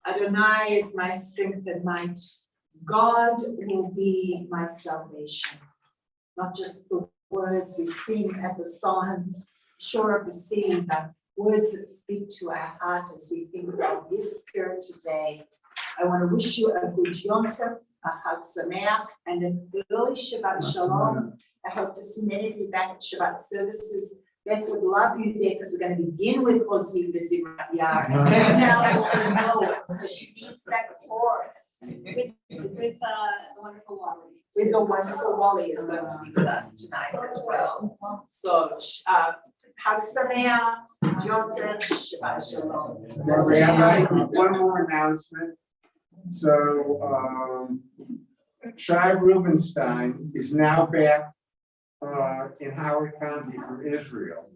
Adonai is my strength and might. God will be my salvation. Not just the words we sing at the Psalms, shore of the sea, but words that speak to our heart as we think about this spirit today. I want to wish you a good Yom Tov, a Chag Sameach, and an early Shabbat Shalom. I hope to see many of you back at Shabbat services. Beth would love you there because we're going to begin with Ozi Zirat Yah. And now we'll know it. So she needs that chorus. With the wonderful Wally. With the wonderful Wally is going to be with us tonight as well. So, Chag Sameach, Yom Tov, Shabbat Shalom. One more announcement. So, Shai Rubenstein is now back in Howard County from Israel.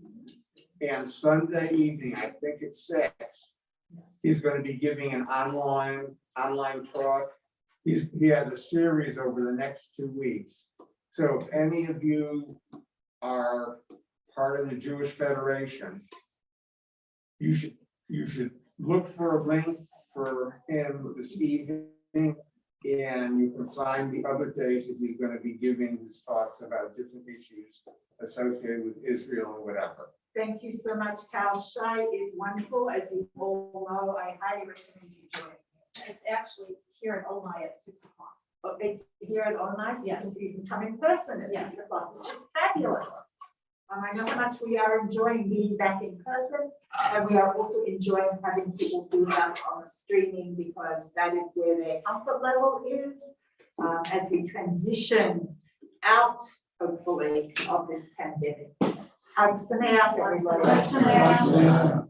And Sunday evening, I think it's 6, he's going to be giving an online talk. He has a series over the next 2 weeks. So if any of you are part of the Jewish Federation, you should look for a link for him this evening, and you can find the other days that he's going to be giving his talks about different issues associated with Israel and whatever. Thank you so much, Cal. Shai is wonderful, as you all know. I highly recommend you join. It's actually here in Olney at 6 o'clock. But it's here at Online, Yes. you can come in person at Yes. 6 o'clock, which is fabulous. I know how much we are enjoying being back in person, and we are also enjoying having people do us on the streaming, because that is where their comfort level is as we transition out, hopefully, of this pandemic. Chag Sameach, everybody. Chag Sameach.